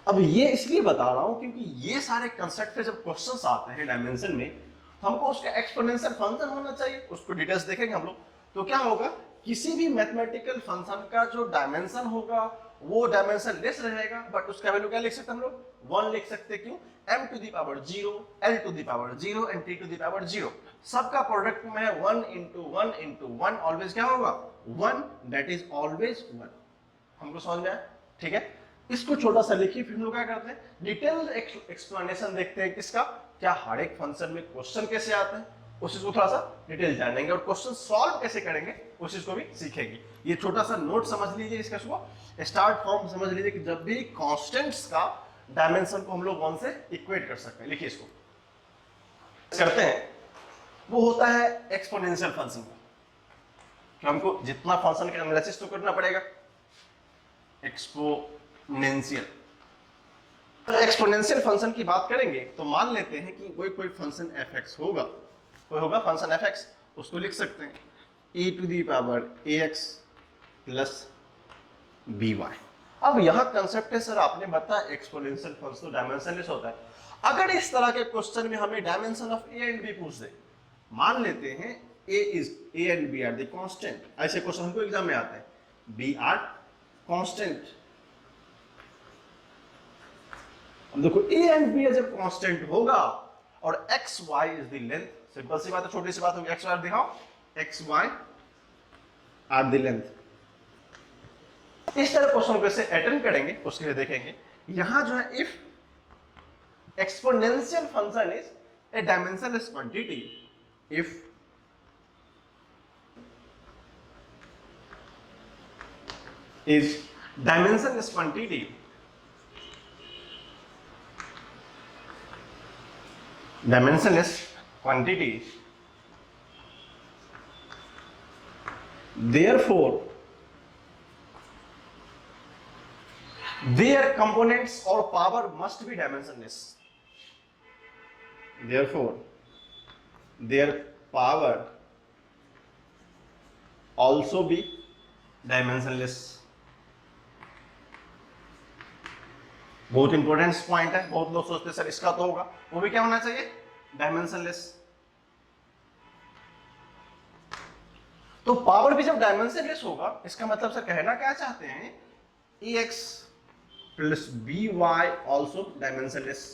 अब ये इसलिए बता रहा हूं क्योंकि ये सारे कंसेप्ट पे जब क्वेश्चंस आते हैं डायमेंशन में, हमको उसका एक्सपोनेंशियल फंक्शन होना चाहिए। उसको डिटेल्स देखेंगे हम लोग। तो क्या होगा, किसी भी मैथमेटिकल फंक्शन का जो डायमेंशन होगा वो डायमेंशन लेस रहेगा, बट उसका वैल्यू क्या लिख सकते हैं हम लोग? वन लिख सकते हैं। क्यों? m to the power zero, l to the power zero and t to the power zero, सबका प्रोडक्ट में 1 इंटू 1 इंटू 1 ऑलवेज क्या होगा? 1, दैट इज ऑलवेज 1। हमको समझ में आया? ठीक है, इसको छोटा सा लिखिए, फिर हम लोग क्या करते हैं, डिटेल एक्सप्लेनेशन देखते हैं किसका, क्या हर एक फंक्शन में क्वेश्चन कैसे आते हैं, उस चीज को थोड़ा सा डिटेल जानेंगे, और क्वेश्चन सॉल्व कैसे करेंगे उस चीज को भी सीखेंगे। ये छोटा सा नोट समझ लीजिए, इसका स्टार्ट फॉर्म समझ लीजिए कि जब भी कांस्टेंट्स का डायमेंशन को हम लोग वन से इक्वेट कर सकते हैं। लिखिए इसको करते हैं, वो होता है एक्सपोनेंशियल फंक्शन का। हमको जितना फंक्शन का एनालिसिस तो करना पड़ेगा, एक्सपोनेंशियल। एक्सपोनेंशियल फंक्शन की बात करेंगे तो मान लेते हैं कि कोई फंक्शन fx होगा, कोई होगा फंक्शन fx, उसको लिख सकते हैं e to the power ax plus by। अब यहां कंसेप्ट है सर आपने बताया एक्सपोनेंशियल फंक्शन तो डायमेंशनलेस होता है। अगर इस तरह के क्वेश्चन में हमें dimension of a and b पूछ दे, मान लेते हैं a and b are the constant, ऐसे क्वेश्चन हमको एग्जाम में आते हैं, b आर कांस्टेंट। अब देखो a एंड b जब कांस्टेंट होगा और x y is the length, simple सी बात है, छोटी सी बात होगी, x y दिखाओ, x y are the length. इस तरह क्वेश्चन को कैसे अटेंड करेंगे उसके लिए देखेंगे। यहां जो है, if exponential function is a dimensionless quantity, if is dimensionless quantity, dimensionless quantity, therefore their components or power must be dimensionless, therefore their power also be dimensionless। बहुत इंपॉर्टेंट पॉइंट है, बहुत लोग सोचते हैं सर इसका तो होगा, वो भी क्या होना चाहिए? डायमेंशनलेस। तो पावर भी जब डायमेंशनलेस होगा, इसका मतलब सर कहना क्या चाहते हैं, ax plus by also dimensionless.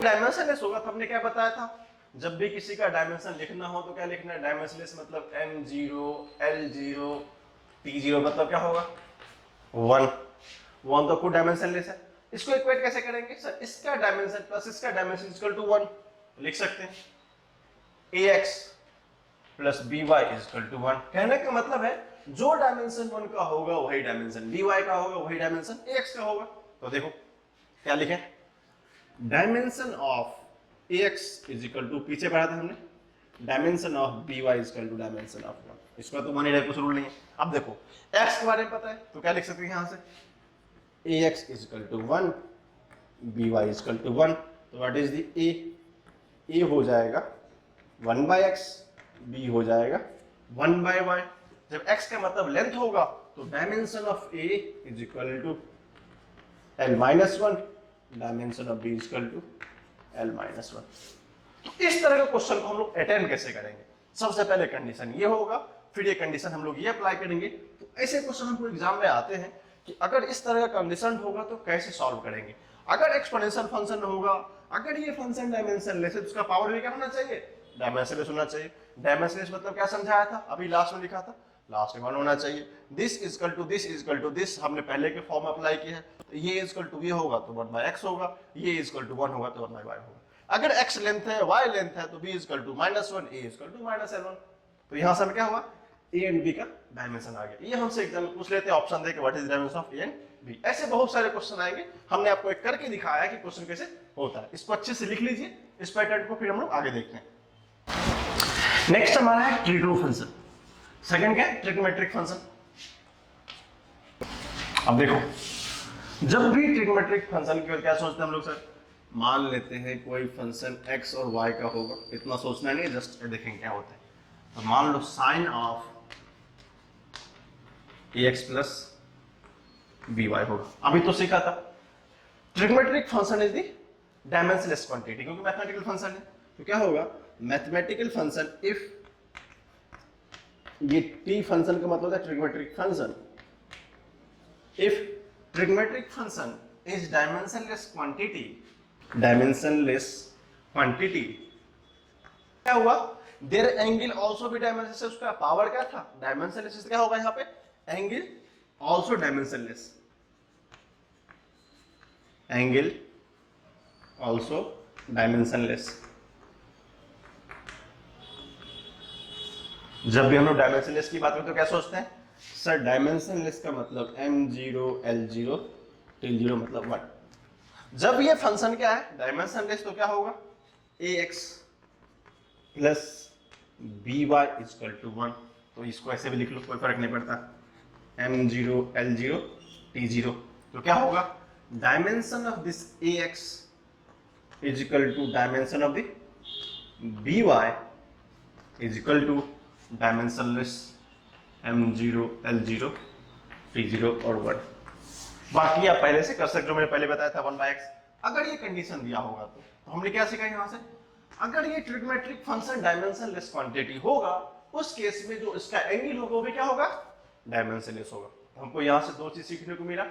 Dimensionless होगा तो हमने क्या बताया था, जब भी किसी का डायमेंशन लिखना हो तो क्या लिखना है? डायमेंशनलेस मतलब m0, l0, t0 मतलब क्या होगा? 1। वन तो खुद डायमेंशनलेस है। इसको इक्वेट कैसे करेंगे सर? इसका डायमेंशन प्लस इसका डायमेंशन इक्वल टू 1 लिख सकते हैं, ax plus by equal to 1। कहने का मतलब है जो डायमेंशन 1 का होगा वही डायमेंशन by का होगा, वही डायमेंशन ax का होगा। तो देखो क्या लिखे, dimension of ax is equal to, पीछे पढ़ा था हमने, dimension of B Y is equal to dimension of 1। इसका तो वन कुछ रूल नहीं है। अब देखो x के बारे में पता है तो क्या लिख सकते हैं यहाँ से ax is equal to 1 by is equal to 1, तो व्हाट इज द a हो जाएगा 1 by x, b हो जाएगा 1 by y। जब x का मतलब लेंथ होगा तो dimension of a is equal to l minus 1, dimension of b is equal to l minus 1। तो इस तरह के क्वेश्चन को हम लोग अटेम्प्ट कैसे करेंगे? सबसे पहले कंडीशन ये होगा, फिर ये कंडीशन हम लोग ये अप्लाई करेंगे। तो ऐसे क्वेश्चन हमको एग्जाम में आते हैं कि अगर इस तरह का कंडीशन होगा तो कैसे सॉल्व करेंगे। अगर एक्सपोनेंशियल फंक्शन होगा, अगर ये फंक्शन डायमेंशनलेस है तो उसका पावर भी क्या होना चाहिए? डायमेंशनलेस होना चाहिए। डायमेंशनलेस मतलब क्या समझाया था, अभी लास्ट में लिखा था, लास्ट में 1 होना चाहिए। This is equal to this is equal to this हमने पहले के फॉर्म अप्लाई किया है, तो ये इजकल टू ये होगा तो 1 बाय x होगा, ये इजकल टू 1 होगा तो 1 बाय y होगा। अगर x लेंथ है, y लेंथ है तो b is equal to -1, a is equal to -l1। तो यहां से हमें क्या हुआ, a एंड b का डायमेंशन आ गया। ये हमसे एग्जाम में पूछ लेते हैं ऑप्शन दे के what is dimension of a and b। ऐसे बहुत सारे क्वेश्चन आएंगे, हमने आपको एक करके दिखाया है कि क्वेश्चन कैसे होता है। इसको अच्छे से लिख लीजिए इस पैटर्न को, फिर हम लोग आगे देखते हैं। नेक्स्ट हमारा है ट्रिग्नो फंक्शन। सेकंड क्या है? Trigonometric function. अब देखो जब भी ट्रिग्नोमेट्रिक फंक्शन की ओर क्या सोचते हैं हम लोग सर, मान लेते हैं कोई फंक्शन x और y का होगा, इतना सोचना नहीं, जस्ट देखेंगे क्या होता है। तो मान लो sine of ax plus by होगा, अभी तो सीखा था। Trigonometric function is the dimensionless quantity, क्योंकि मैथमेटिकल फंक्शन है। तो क्या होगा, मैथमेटिकल फंक्शन इफ ये t फंक्शन का मतलब है trigonometric function, if trigonometric function is dimensionless quantity, dimensionless quantity क्या हुआ, देयर एंगल आल्सो भी डायमेंशनलेस। उसका पावर क्या था, डायमेंशनलेस। क्या होगा यहां पे, angle also dimensionless, angle also dimensionless. जब भी हम लोग डायमेंशनलेस की बात करते तो क्या सोचते हैं सर, डायमेंशनलेस का मतलब m0 l0 t0 मतलब 1। जब ये फंक्शन क्या है डायमेंशनलेस तो क्या होगा, ax plus by is equal to 1। तो इसको ऐसे भी लिख लो, कोई फर्क नहीं पड़ता, m0 l0 t0। तो क्या होगा, dimension of this ax is equal to dimension of the by is equal to dimensionless m0 l0 t0 और 1। बाकी आप पहले से कर सकते हो, मैंने पहले बताया था 1 बाय x। अगर ये कंडीशन दिया होगा तो हमने क्या सीखा यहां से, अगर ये ट्रिग्नोमेट्रिक फंक्शन डायमेंशनलेस क्वांटिटी होगा, उस केस में जो इसका एंगल होगा वो भी क्या होगा, डायमेंशनलेस होगा। तो हमको यहां से दो चीज सीखने को मिला,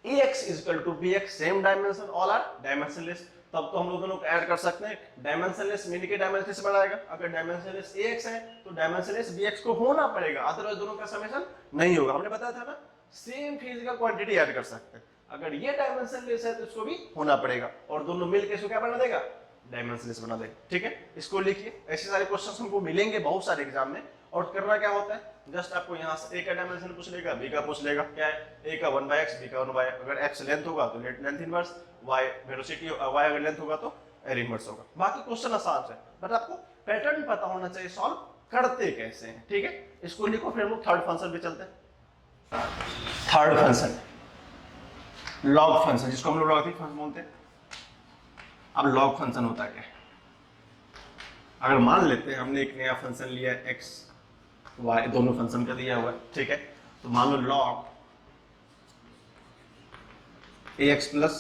ax is equal to bx same dimension, all are dimensionless. तब तो हम लोग दोनों को ऐड कर सकते हैं, डायमेंशनलेस मिल के डायमेंशनलेस बनाएगा। अगर डायमेंशनलेस ax है तो डायमेंशनलेस bx को होना पड़ेगा, अदरवाइज दोनों का समेशन नहीं होगा। हमने बताया था ना, सेम फिजिकल क्वांटिटी ऐड कर सकते हैं। अगर ये डायमेंशनलेस है तो इसको भी होना पड़ेगा, और दोनों मिलकर इसको क्या बना देगा, डायमेंशनलेस बना देगा। ठीक है, इसको लिखिए। ऐसे सारे क्वेश्चंस हमको मिलेंगे बहुत सारे एग्जाम में। और करना क्या होता है, जस्ट आपको यहाँ से a का डायमेंशन पूछ लेगा, b का पूछ लेगा, क्या है, a का 1 बाय x, b का 1 बाय, अगर x लेंथ होगा तो length inverse, y velocity, y अगर लेंथ होगा तो एल इनवर्स होगा। बाकी क्वेश्चन आसान है, बट आपको पैटर्न पता होना चाहिए, सॉल्व करते कैसे हैं। ठीक है, इसको लिखो, फिर हम लोग थर्ड फंक्शन पे चलते हैं। थर्ड फंक्शन लॉग फंक्शन, जिसको हम लोग लॉगरिथमिक फंक्शन बोलते हैं। अब लॉग फंक्शन होता है क्या, अगर मान लेते हैं हमने एक नया फंक्शन लिया है x y, दोनों फंक्शन का दिया हुआ है, ठीक है। तो मान लो log ax प्लस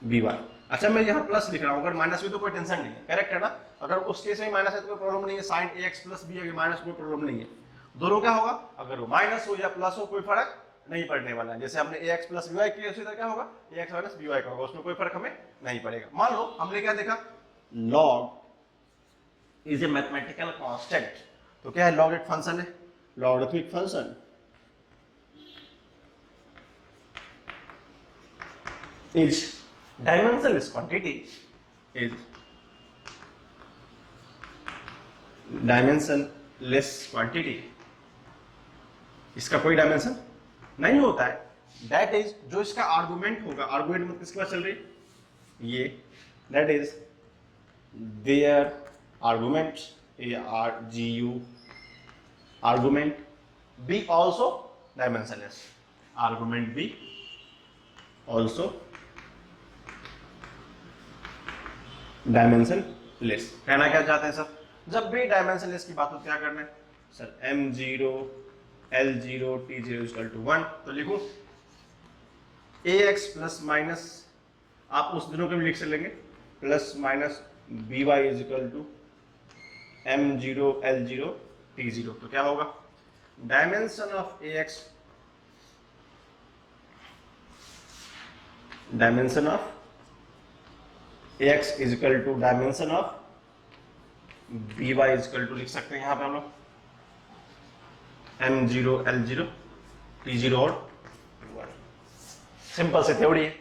by। अच्छा मैं यहाँ प्लस लिख रहा हूँ, अगर माइनस भी तो कोई टेंशन नहीं है, करेक्ट है ना। अगर उस केस में माइनस है तो कोई प्रॉब्लम नहीं है, साइन ax प्लस b अगर माइनस कोई प्रॉब्लम नहीं है। दोनों क्या होगा, अगर वो माइनस हो या प्लस हो कोई फर्क नहीं पड़ने वाला है। जैसे हमने ax प्लस by किया, उसी तरह क्या होगा ax माइनस by का होगा, उसमें कोई फर्क हमें नहीं पड़ेगा। मान लो हमने क्या देखा, log is a mathematical constant. तो क्या है, log एक फंक्शन है, logarithmic function is dimensionless quantity, is dimensionless quantity. इसका कोई डायमेंशन नहीं होता है। दैट इज, जो इसका आर्गुमेंट होगा, आर्गुमेंट मतलब किसके पास चल रही है, ये, that is their argument, ARGU, argument B also dimensionless, argument B also dimensionless। कहना क्या चाहते हैं सर, जब भी डायमेंशनलेस की बात हो क्या करना है sir, M0 L0 T0 equal to 1, तो लिखूं AX प्लस माइनस, आप उस दिनों के भी लिख से लेंगे, plus minus BY is equal to M0 L0 T0, तो क्या होगा dimension of AX, dimension of AX is equal to dimension of BY is equal to लिख सकते हैं यहां पे हम लोग M0 L0 T0 और 1। सिंपल से थ्योरी है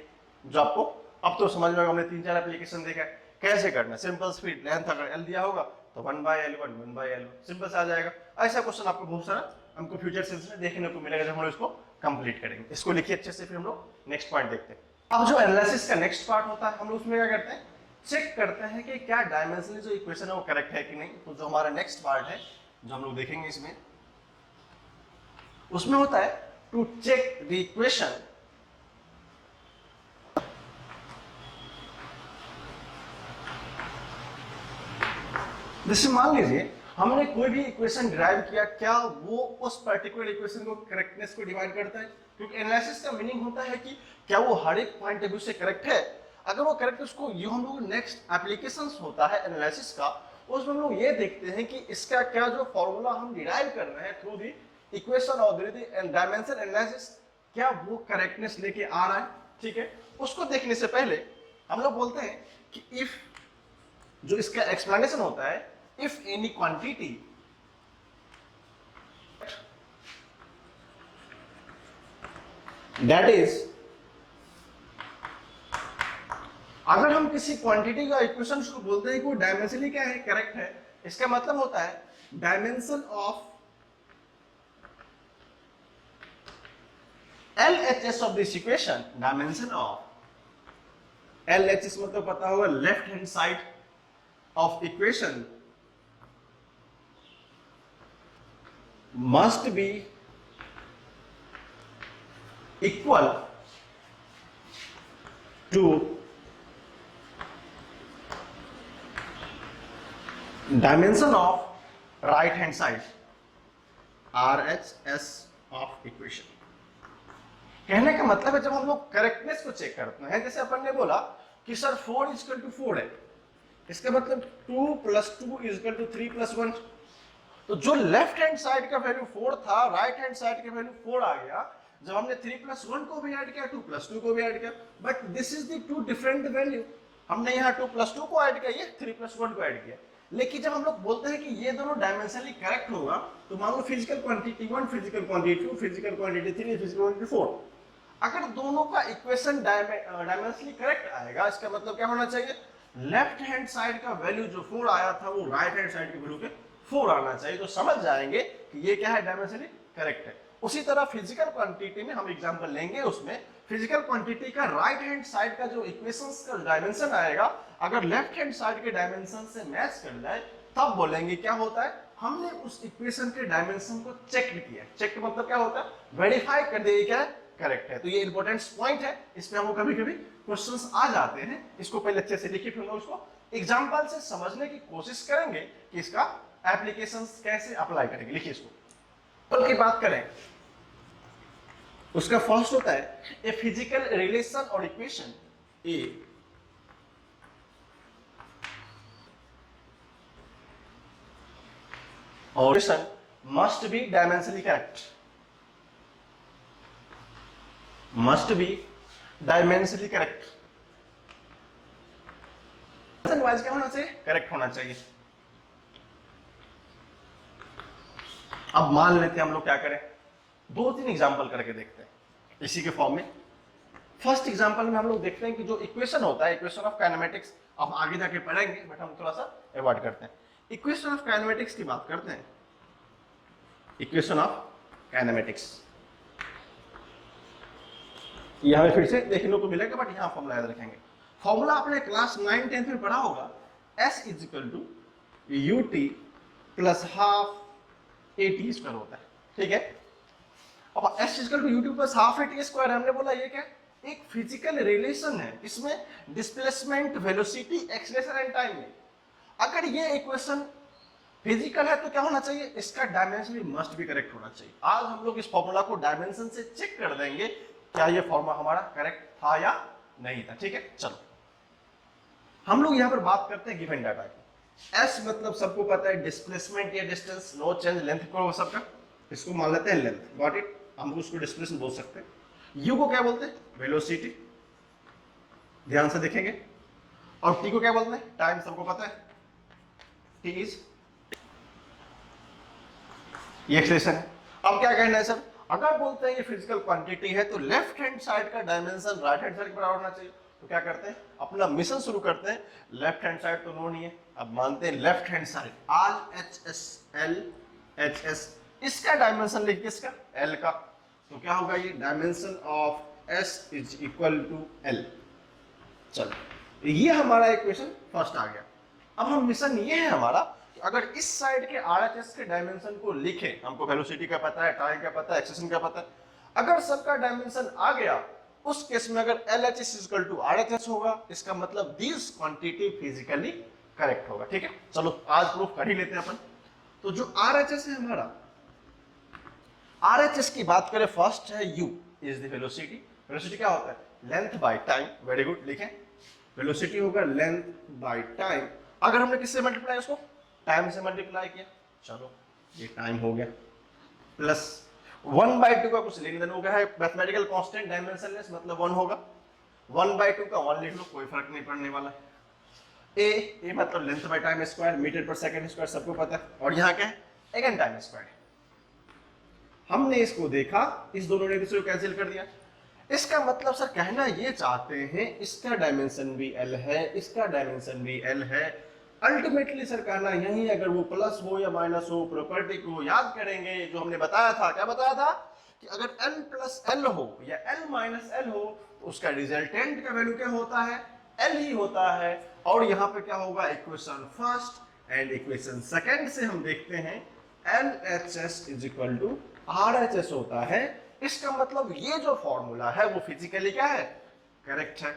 जो आपको अब तो समझ में आएगा। हमने 3-4 एप्लीकेशन देखा है कैसे करना है। सिंपल स्पीड लेंथ अगर L दिया होगा तो 1/L1 1/L1 सिंपल से आ जाएगा। ऐसा क्वेश्चन आपको बहुत सारा हमको फ्यूचर सेंस में देखने को मिलेगा जब हम लोग इसको कंप्लीट करेंगे। इसको लिखिए अच्छे से, फिर हम लोग नेक्स्ट पॉइंट देखते हैं। अब जो एनालिसिस का नेक्स्ट पार्ट होता है हम लोग उसमें क्या करते हैं, चेक करते हैं कि क्या डायमेंशनली जो इक्वेशन है वो करेक्ट है कि नहीं। तो जो हमारा नेक्स्ट पार्ट है जो हम लोग देखेंगे इसमें, उसमें होता है टू चेक द इक्वेशन जैसे मान लीजिए हमने कोई भी इक्वेशन डिराइव किया, क्या वो उस पर्टिकुलर इक्वेशन को करेक्टनेस को डिवाइड करता है। क्योंकि एनालिसिस का मीनिंग होता है कि क्या वो हर एक पॉइंट ऑफ व्यू से करेक्ट है। अगर वो करेक्ट है उसको ये हम लोग नेक्स्ट एप्लीकेशंस होता है एनालिसिस का, उसमें हम लोग ये देखते हैं कि इसका क्या जो फॉर्मूला हम डिराइव कर रहे हैं थ्रू दी इक्वेशन और डायमेंशन एनालिसिस, क्या वो करेक्टनेस लेके आ रहा है। ठीक है, उसको देखने से पहले हम लोग बोलते हैं कि इफ, जो इसका एक्सप्लेनेशन होता है, if any quantity that is, अगर हम किसी क्वांटिटी का इक्वेशन को बोलते हैं कि वो डायमेंशनली क्या है, करेक्ट है, इसका मतलब होता है dimension of LHS of this equation, dimension of LHS मतलब पता होगा left hand side of equation must be equal to dimension of right hand side, RHS of equation। कहने का मतलब है जब हम लोग करेक्टनेस को चेक करते हैं, जैसे अपन ने बोला कि सर 4 इज इक्वल टू 4 है, इसका मतलब 2 + 2 इज इक्वल टू 3 + 1। तो जो लेफ्ट हैंड साइड का वैल्यू 4 था, राइट हैंड साइड का वैल्यू 4 आ गया जब हमने 3 + 1 को भी ऐड किया, 2 + 2 को भी ऐड किया। But this is the two different value. हमने यहाँ 2 + 2 को ऐड किया, ये 3 + 1 को ऐड किया। लेकिन जब हम लोग बोलते हैं कि ये दोनों डायमेंशनली करेक्ट होगा, तो मान लो physical quantity 1, physical quantity 2, physical quantity 3, physical quantity 4, अगर दोनों का इक्वेशन डायमेंशनली करेक्ट आएगा, इसका मतलब क्या होना चाहिए, लेफ्ट हैंड साइड का वैल्यू जो 4 आया था वो राइट हैंड साइड के वैल्यू के 4 आना चाहिए। तो समझ जाएंगे कि ये क्या है, डायमेंशनली करेक्ट है। उसी तरह फिजिकल क्वांटिटी में हम एग्जांपल लेंगे, उसमें फिजिकल क्वांटिटी का राइट हैंड साइड का जो इक्वेशंस का डायमेंशन आएगा, अगर लेफ्ट हैंड साइड के डायमेंशन से मैच कर जाए तब बोलेंगे क्या होता है, हमने उस इक्वेशन के डायमेंशन को चेक किया। चेक मतलब क्या होता है, वेरीफाई कर दिया क्या है, करेक्ट है। तो ये इंपॉर्टेंट पॉइंट है, इसमें हमको कभी कभी क्वेश्चंस आ जाते हैं। इसको पहले अच्छे से लिखिए, फिर हम उसको एग्जांपल से समझने की कोशिश करेंगे कि इसका एप्लीकेशंस कैसे अप्लाई करेंगे। लिखिए इसको। तो की बात करें, उसका फर्स्ट होता है ए फिजिकल रिलेशन और इक्वेशन, ए और equation must be dimensionally correct, must be dimensionally correct. Wise क्या होना चाहिए, करेक्ट होना चाहिए। अब मान लेते हैं हम लोग क्या करें, 2-3 एग्जांपल करके देखते हैं इसी के फॉर्म में। फर्स्ट एग्जांपल में हम लोग देखते हैं कि जो इक्वेशन होता है, इक्वेशन ऑफ काइनेमेटिक्स, अब आगे जाके पढ़ेंगे बट हम थोड़ा सा अवॉइड करते हैं। इक्वेशन ऑफ काइनेमेटिक्स की बात करते हैं। इक्वेशन ऑफ काइनेमेटिक्स ये हमें फिर से देखने को मिलेगा, बट यहां फॉर्मूला याद रखेंगे। फॉर्मूला आपने क्लास 9-10 में पढ़ा होगा, S = u T plus half A T square होता है, ठीक है। अब S equal to U T plus half A T square, हमने बोला ये क्या, एक फिजिकल रिलेशन है इसमें displacement, velocity, acceleration and time में। अगर ये इक्वेशन फिजिकल है तो क्या होना चाहिए, इसका डायमेंशन भी मस्ट भी करेक्ट होना चाहिए। आज हम लोग इस फॉर्मूला को डायमेंशन से चेक कर देंगे क्या ये फॉर्मूला हमारा करेक्ट था या नहीं था, ठीक है। चलो हम लोग यहां पर बात करते हैं गिवन डाटा की। एस मतलब सबको पता है डिस्प्लेसमेंट या डिस्टेंस, नो चेंज, लेंथ को सबका, इसको मान लेते हैं लेंथ, गॉट इट। हम उसको डिस्प्लेसमेंट बोल सकते हैं। यू को क्या बोलते हैं, वेलोसिटी, ध्यान से देखेंगे। और टी को क्या बोलते हैं, टाइम, सबको पता है, टी इज ये एक्सप्रेशन है। अब क्या कहना है सर, अगर बोलते हैं ये फिजिकल क्वांटिटी है तो लेफ्ट हैंड साइड का डायमेंशन राइट हैंड साइड के बराबर होना चाहिए। तो क्या करते हैं, अपना मिशन शुरू करते हैं। लेफ्ट हैंड साइड तो नो नहीं है, अब मानते हैं left hand side all H S L H S, इसका डायमेंशन लिखिए, इसका एल का, तो क्या होगा ये dimension of S is equal to L. चलो ये हमारा इक्वेशन फर्स्ट आ गया। अब हम मिशन ये है हमारा, अगर इस साइड के आरएचएस के डायमेंशन को लिखें, हमको वेलोसिटी का पता है, टाइम का पता है, एक्सेलेरेशन का पता है, अगर सबका डायमेंशन आ गया उस केस में अगर LHS इक्वल टू RHS होगा, इसका मतलब दिस क्वांटिटी फिजिकली करेक्ट होगा, ठीक है। चलो आज प्रूफ कर ही लेते हैं अपन। तो जो RHS है हमारा, RHS की बात करें, फर्स्ट है U is the velocity. Velocity क्या होता है, length by time, very good, लिखें वेलोसिटी होगा लेंथ बाय टाइम। अगर हमने किससे मल्टीप्लाई, उसको टाइम से मल्टीप्लाई किया, चलो ये टाइम हो गया, प्लस 1/2 का कुछ लेन देन हो गया है, मैथमेटिकल कांस्टेंट डायमेंशनलेस मतलब 1 होगा, 1/2 का 1 लिख लो, कोई फर्क नहीं पड़ने वाला है। ए मतलब length by time square, metre पर सेकंड स्क्वायर सबको पता है, और यहाँ क्या है, अगेन टाइम स्क्वायर। हमने इसको देखा, इस दोनों ने दूसरे को कैंसिल कर दिया। इसका मतलब सर कहना ये चाहते हैं इसका डायमेंशन भी एल है, इसका डायमेंशन भी एल है। अल्टीमेटली सर कहना यही, अगर वो प्लस हो या माइनस हो, प्रॉपर्टी को याद करेंगे जो हमने बताया था। क्या बताया था कि अगर L प्लस एल हो या L माइनस एल हो तो उसका रिजल्टेंट का वैल्यू क्या होता है, L ही होता है। और यहाँ पे क्या होगा, equation first and equation second से हम देखते हैं LHS is equal to RHS होता है। इसका मतलब ये जो फॉर्मूला है वो फिजिकली क्या है, करेक्ट है।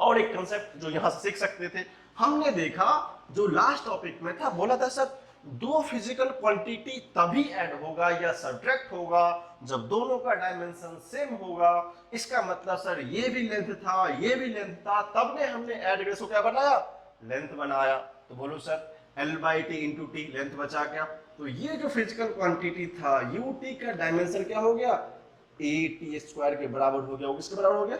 और एक कंसेप्ट जो यहां से सीख सकते थे, हमने देखा जो लास्ट टॉपिक में था, बोला था सर दो फिजिकल क्वांटिटी तभी ऐड होगा या सब्ट्रैक्ट होगा जब दोनों का डायमेंशन सेम होगा। इसका मतलब सर ये भी लेंथ था, ये भी लेंथ था, तब ने हमने ऐड करके इसको क्या बनाया, लेंथ बनाया। तो बोलो sir L/T into T, length बचा क्या। तो ये जो फिजिकल क्वांटिटी था UT का डायमेंशन क्या हो गया, AT स्क्वायर के बराबर हो गया। वो किसके बराबर हो गया,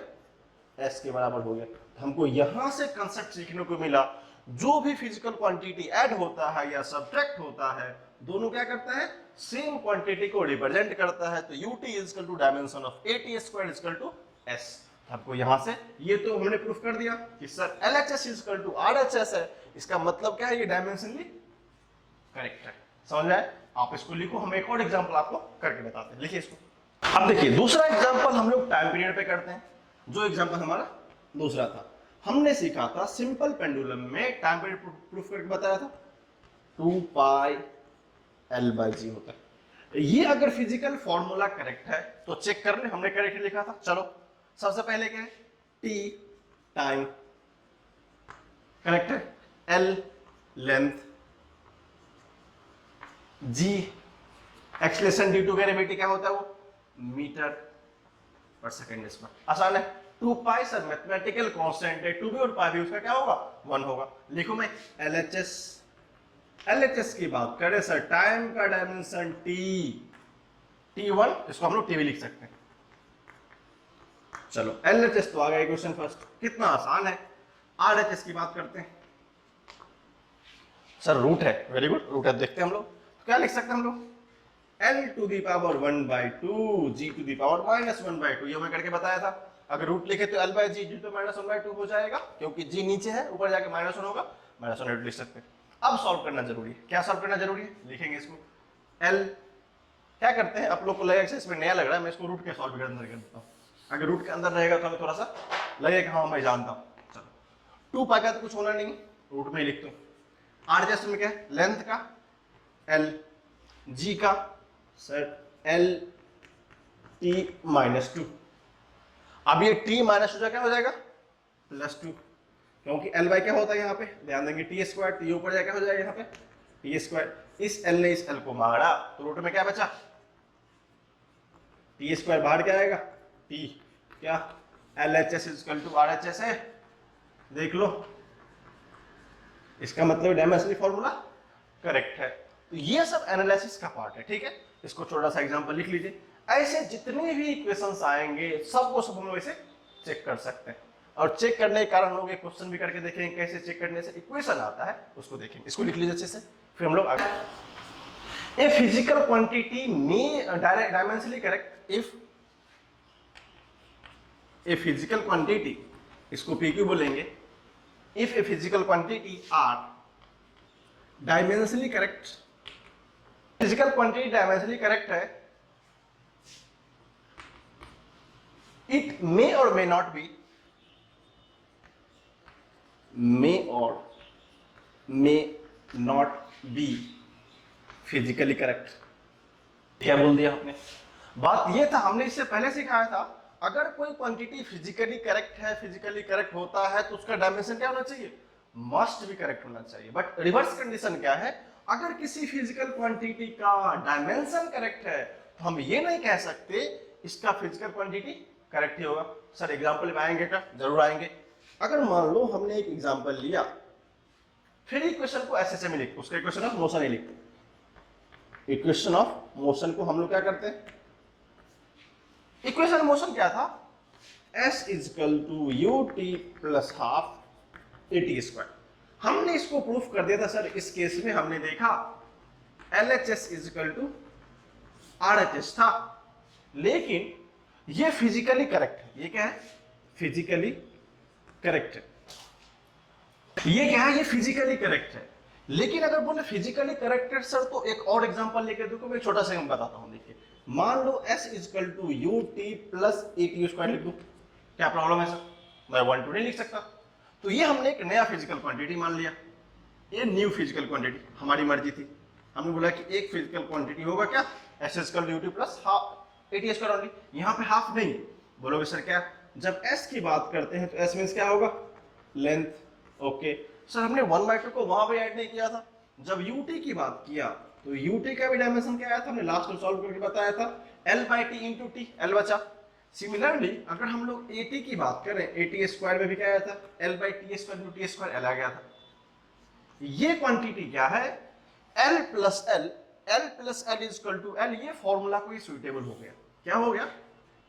S के बराबर हो गया। हमको यहां से कंसेप्ट सीखने को मिला, जो भी फिजिकल क्वांटिटी ऐड होता है या सब्ट्रैक्ट होता है, दोनों क्या करता है, सेम क्वांटिटी को रिप्रेजेंट करता है। तो UT is equal to dimension of AT square is equal to S। आपको यहां से ये तो हमने प्रूफ कर दिया कि sir LHS is equal to RHS है। इसका मतलब क्या है, ये डायमेंशनली करेक्ट है। समझ में आए, आप इसको लिखो। हम एक और एग्जांपल आपको करके बताते हैं, लिखिए इसको। अब देखिए दूसरा एग्जांपल हम लोग टाइम पीरियड पे करते हैं। जो एग्जांपल हमारा दूसरा था, हमने सीखा था सिंपल पेंडुलम में टाइम पीरियड प्रूफ करके बताया था 2π L/g होता है। ये अगर फिजिकल फॉर्मूला करेक्ट है तो चेक कर ले, हमने करेक्ट लिखा था। चलो सबसे पहले क्या है, टी टाइम करेक्ट है, L length, G acceleration due to gravity क्या होता है, वो मीटर पर सेकंड स्क्वायर। आसान है। 2π सर मैथमेटिकल कांस्टेंट है, 2b और π भी उसका क्या होगा, 1 होगा। लिखो मैं LHS की बात करें सर, टाइम का डायमेंशन T1, इसको हम लोग टी भी लिख सकते हैं। चलो LHS तो आ गया क्वेश्चन फर्स्ट, कितना आसान है। RHS की बात करते हैं सर, रूट है, वेरी गुड, रूट है। देखते हैं हम लोग तो क्या लिख सकते हैं हम लोग, L to the power 1/2 G to the power -1/2। ये मैं करके बताया था। अगर रूट लिखे तो L/G G तो -1/2 हो जाएगा, क्योंकि G नीचे है, ऊपर जाके -1 होगा, -1/2 लिख सकते हैं। अब सॉल्व करना जरूरी है। क्या सॉल्व करना जरूरी है, लिखेंगे इसको। L क्या करते हैं, आप लोग को लगेगा इसमें नया लग रहा है, मैं इसको रूट के सॉल्व के अंदर कर देता हूँ। अगर रूट के अंदर रहेगा तो हमें थोड़ा सा लगेगा हाँ मैं जानता हूँ। चलो 2π का तो कुछ होना नहीं, रूट में ही लिखता हूँ। RHS में क्या है, लेंथ का L, G का सर L T -2। अब ये T माइनस क्या हो जाएगा +2, क्योंकि L क्या होता है यहाँ पे, ध्यान देंगे T², T ऊपर जाए क्या हो जाएगा यहाँ पे T²। इस L ने इस L को मारा तो रूट में क्या बचा, T² बाहर क्या आएगा, T क्या LHS = RHS है, देख लो। इसका मतलब डायमेंशनल फॉर्मूला करेक्ट है। तो ये सब एनालिसिस का पार्ट है, ठीक है। इसको छोटा सा एग्जांपल लिख लीजिए। ऐसे जितने भी इक्वेशंस आएंगे सबको सब हम लोग ऐसे चेक कर सकते हैं, और चेक करने के कारण लोग एक क्वेश्चन भी करके देखेंगे कैसे चेक करने से इक्वेशन आता है, उसको देखेंगे। इसको लिख लीजिए अच्छे से, फिर हम लोग आगे। ए फिजिकल क्वांटिटी में dimensionally correct if a physical quantity, इसको PQ बोलेंगे, if a physical quantity are dimensionally correct, physical quantity dimensionally correct है, it may or may not be, may or may not be physically correct. क्या बोल दिया आपने, बात ये था, हमने इससे पहले सिखाया था, अगर कोई क्वांटिटी फिजिकली करेक्ट है, फिजिकली करेक्ट होता है तो उसका डायमेंशन क्या होना चाहिए, मस्ट भी करेक्ट होना चाहिए। बट रिवर्स कंडीशन क्या है, अगर किसी फिजिकल क्वांटिटी का डायमेंशन करेक्ट है तो हम ये नहीं कह सकते इसका फिजिकल क्वांटिटी करेक्ट ही होगा। सर एग्जांपल में आएंगे क्या, जरूर आएंगे। अगर मान लो हमने एक एग्जांपल लिया, फिर इक्वेशन को ऐसे में लिखते, उसका इक्वेशन ऑफ मोशन ही लिखते। इक्वेशन ऑफ मोशन को हम लोग क्या करते हैं, इक्वेशन मोशन क्या था, S = ut + ½ at²। हमने इसको प्रूफ कर दिया था सर, इस केस में हमने देखा LHS = RHS था, लेकिन ये फिजिकली करेक्ट है। ये क्या है, फिजिकली करेक्ट है। ये क्या है, ये फिजिकली करेक्ट है। लेकिन अगर बोले फिजिकली करेक्ट है सर, तो एक और एग्जांपल लेके देखो, मैं छोटा सा बताता हूं। देखिए मान लो S = ut + at² लिख दूं, क्या प्रॉब्लम है सर, मैं 1 to नहीं लिख सकता। तो ये हमने एक नया फिजिकल क्वांटिटी मान लिया, ये न्यू फिजिकल क्वांटिटी, हमारी मर्जी थी। हमने बोला कि एक फिजिकल क्वांटिटी होगा क्या, S = ut + at² ओनली। यहाँ पे हाफ नहीं, बोलोगे सर क्या, जब S की बात करते हैं तो S मींस क्या होगा, लेंथ। ओके सर, हमने 1/2 को वहां पे ऐड नहीं किया था। जब ut की बात किया तो ut का भी डायमेंशन क्या आया था, हमने लास्ट में सॉल्व करके बताया था, L/T × T, L बचा। सिमिलरली अगर हम लोग AT की बात करें, at² में भी क्या आया था, L/T² × T², L आ गया था। ये क्वांटिटी क्या है, L + L, L + L = L, ये फॉर्मूला को सुइटेबल हो गया। क्या हो गया,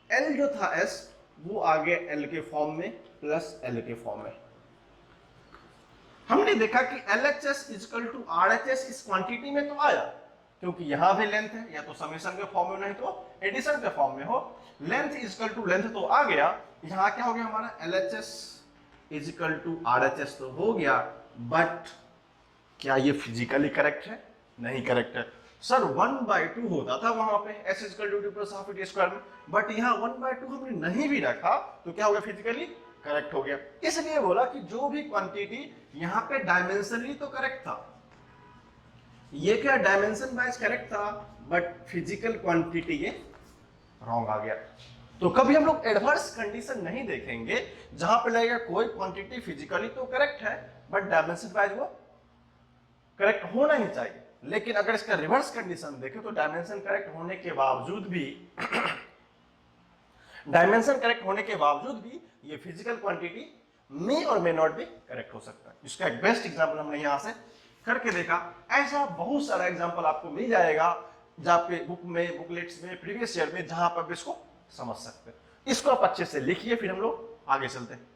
L जो था S वो आ गया L के फॉर्म में प्लस L के फॉर्म में। हमने देखा कि LHS = RHS इस क्वांटिटी में तो आया, क्योंकि यहां भी लेंथ है, या तो समेशन के फॉर्म में नहीं तो एडिशन के फॉर्म में हो। लेंथ = लेंथ तो आ गया, यहां क्या हो गया हमारा, LHS = RHS तो हो गया, बट क्या ये फिजिकली करेक्ट है, नहीं करेक्ट है। सर 1/2 होता था वहां पे S = ut + ½ at² में, बट यहाँ 1/2 हमने नहीं भी रखा तो क्या हो गया, फिजिकली करेक्ट हो गया। इसलिए बोला कि जो भी क्वांटिटी यहाँ पे डायमेंशनली तो करेक्ट था, ये क्या डायमेंशन वाइज करेक्ट था, बट फिजिकल क्वांटिटी ये रॉन्ग आ गया। तो कभी हम लोग एडवर्स कंडीशन नहीं देखेंगे जहां पे लगेगा कोई क्वांटिटी फिजिकली तो करेक्ट है बट डायमेंशन वाइज वो करेक्ट होना ही चाहिए। लेकिन अगर इसका रिवर्स कंडीशन देखें तो डायमेंशन करेक्ट होने के बावजूद भी डायमेंशन करेक्ट होने के बावजूद भी ये physical quantity may or may not भी करेक्ट हो सकता है। इसका एक बेस्ट एग्जांपल हमने यहां से करके देखा। ऐसा बहुत सारा एग्जांपल आपको मिल जाएगा जहां पे बुक में, बुकलेट्स में, प्रीवियस ईयर में, जहां पर आप इसको समझ सकते हैं। इसको आप अच्छे से लिखिए, फिर हम लोग आगे चलते हैं।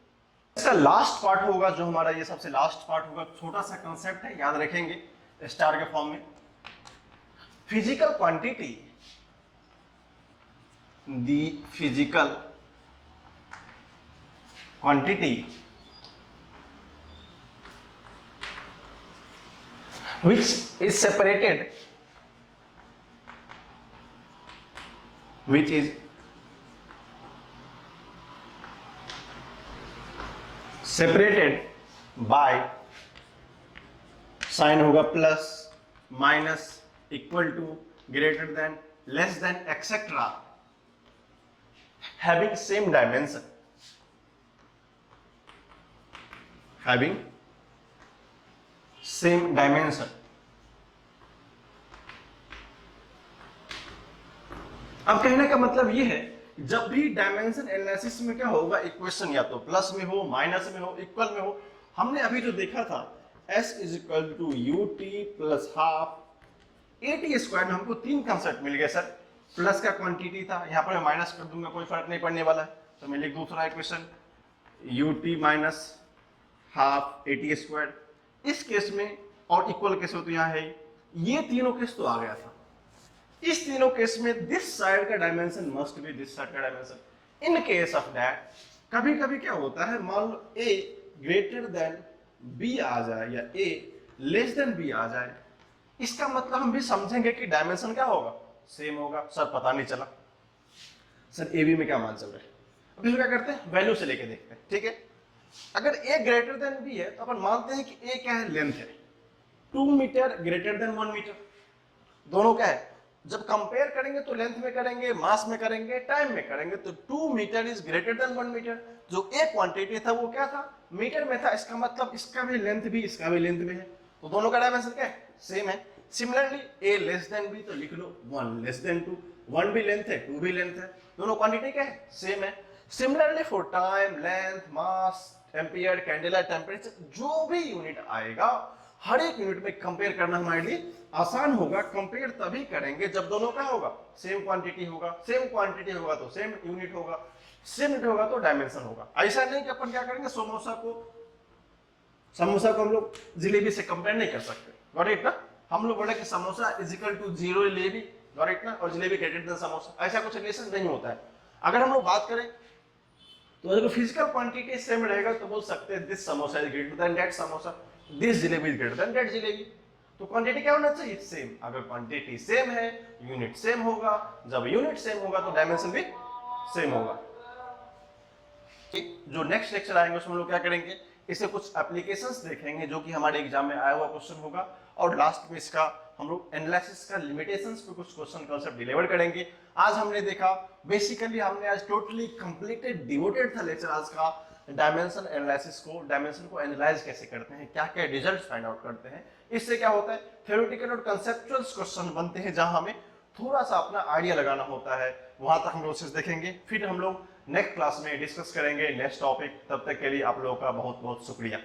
इसका लास्ट पार्ट होगा जो हमारा, ये सबसे लास्ट पार्ट होगा, छोटा सा कंसेप्ट है, याद रखेंगे स्टार के फॉर्म में। Physical quantity, the physical quantity which is separated, which is separated by sign होगा plus, minus, equal to, greater than, less than, etcetera, having same dimension, having same dimension. अब कहने का मतलब ये है, जब भी डायमेंशन एनालिसिस में क्या होगा, इक्वेशन या तो प्लस में हो, माइनस में हो, इक्वल में हो। हमने अभी जो देखा था s is equal to U T plus half A T square में हमको तीन कंसेप्ट मिल गए सर। प्लस का क्वांटिटी था, यहाँ पर मैं माइनस कर दूंगा, कोई फर्क नहीं पड़ने वाला है, तो मैं लिख दूसरा equation U T minus half A T square. इस केस में और इक्वल केस हो तो यहाँ है, ये तीनों केस तो आ गया था। इस तीनों केस में दिस साइड का dimension must be this side का dimension. In case of that कभी कभी क्या होता है, मान लो a ग्रेटर देन b आ जाए या a लेस देन b आ जाए, इसका मतलब हम भी समझेंगे कि डायमेंशन क्या होगा, सेम होगा। सर पता नहीं चला, सर ए बी में क्या मान चल रहा है। अभी क्या करते हैं, वैल्यू से लेके देखते हैं, ठीक है। अगर a ग्रेटर देन b है तो अपन मानते हैं कि a क्या है, लेंथ है, 2 मीटर ग्रेटर देन 1 मीटर। दोनों क्या है, जब कंपेयर करेंगे तो लेंथ में करेंगे, मास में करेंगे, टाइम में करेंगे, तो 2 metre is greater than 1 metre. जो एक क्वांटिटी था वो क्या था, मीटर में था, इसका मतलब इसका भी लेंथ भी इसका भी लेंथ में है, तो दोनों का डायमेंशन क्या है, सेम है। Similarly a less than b, तो लिख लो 1 लेस देन 2, 1 भी लेंथ है, 2 भी लेंथ है, दोनों क्वांटिटी क्या है, सेम है। Similarly for time, length, mass, ampere, candela, temperature, जो भी यूनिट आएगा हर एक यूनिट में कंपेयर करना हमारे लिए आसान होगा। कंपेयर तभी करेंगे जब दोनों का होगा, सेम क्वांटिटी होगा, सेम क्वांटिटी होगा तो सेम यूनिट होगा, सेम यूनिट होगा तो डायमेंशन होगा। ऐसा नहीं कि अपन क्या करेंगे, समोसा को हम लोग जिलेबी से कंपेयर नहीं कर सकते, गॉट इट ना। हम लोग बोले कि samosa is equal to 0 jalebi, got it ना, और जलेबी ग्रेटर देन समोसा, ऐसा कुछ रिलेशन नहीं होता है। अगर हम लोग बात करें तो अगर फिजिकल क्वांटिटी सेम रहेगा तो बोल सकते हैं this samosa is greater then that samosa, this jalebi is greater then that jalebi. तो क्वांटिटी क्या होना चाहिए, सेम। अगर क्वांटिटी सेम है, यूनिट सेम होगा, जब यूनिट सेम होगा तो डायमेंशन भी सेम होगा। जो नेक्स्ट लेक्चर आएंगे उसमें हम लोग क्या करेंगे, इसे कुछ एप्लीकेशंस देखेंगे जो कि हमारे एग्जाम में आया हुआ क्वेश्चन होगा, और लास्ट में इसका हम लोग एनालिसिस का लिमिटेशंस पे कुछ क्वेश्चन कांसेप्ट डिलीवर करेंगे। आज हमने देखा, बेसिकली हमने आज टोटली कंप्लीटेड डिवोटेड था लेक्चर आज का डायमेंशन एनालिसिस को, डायमेंशन को एनालाइज कैसे करते हैं, क्या क्या रिजल्ट्स फाइंड आउट करते हैं। इससे क्या होता है, थ्योरेटिकल और कंसेप्चुअल क्वेश्चन बनते हैं जहां हमें थोड़ा सा अपना आइडिया लगाना होता है। वहां तक हम लोग देखेंगे, फिर हम लोग नेक्स्ट क्लास में डिस्कस करेंगे नेक्स्ट टॉपिक। तब तक के लिए आप लोगों का बहुत बहुत शुक्रिया।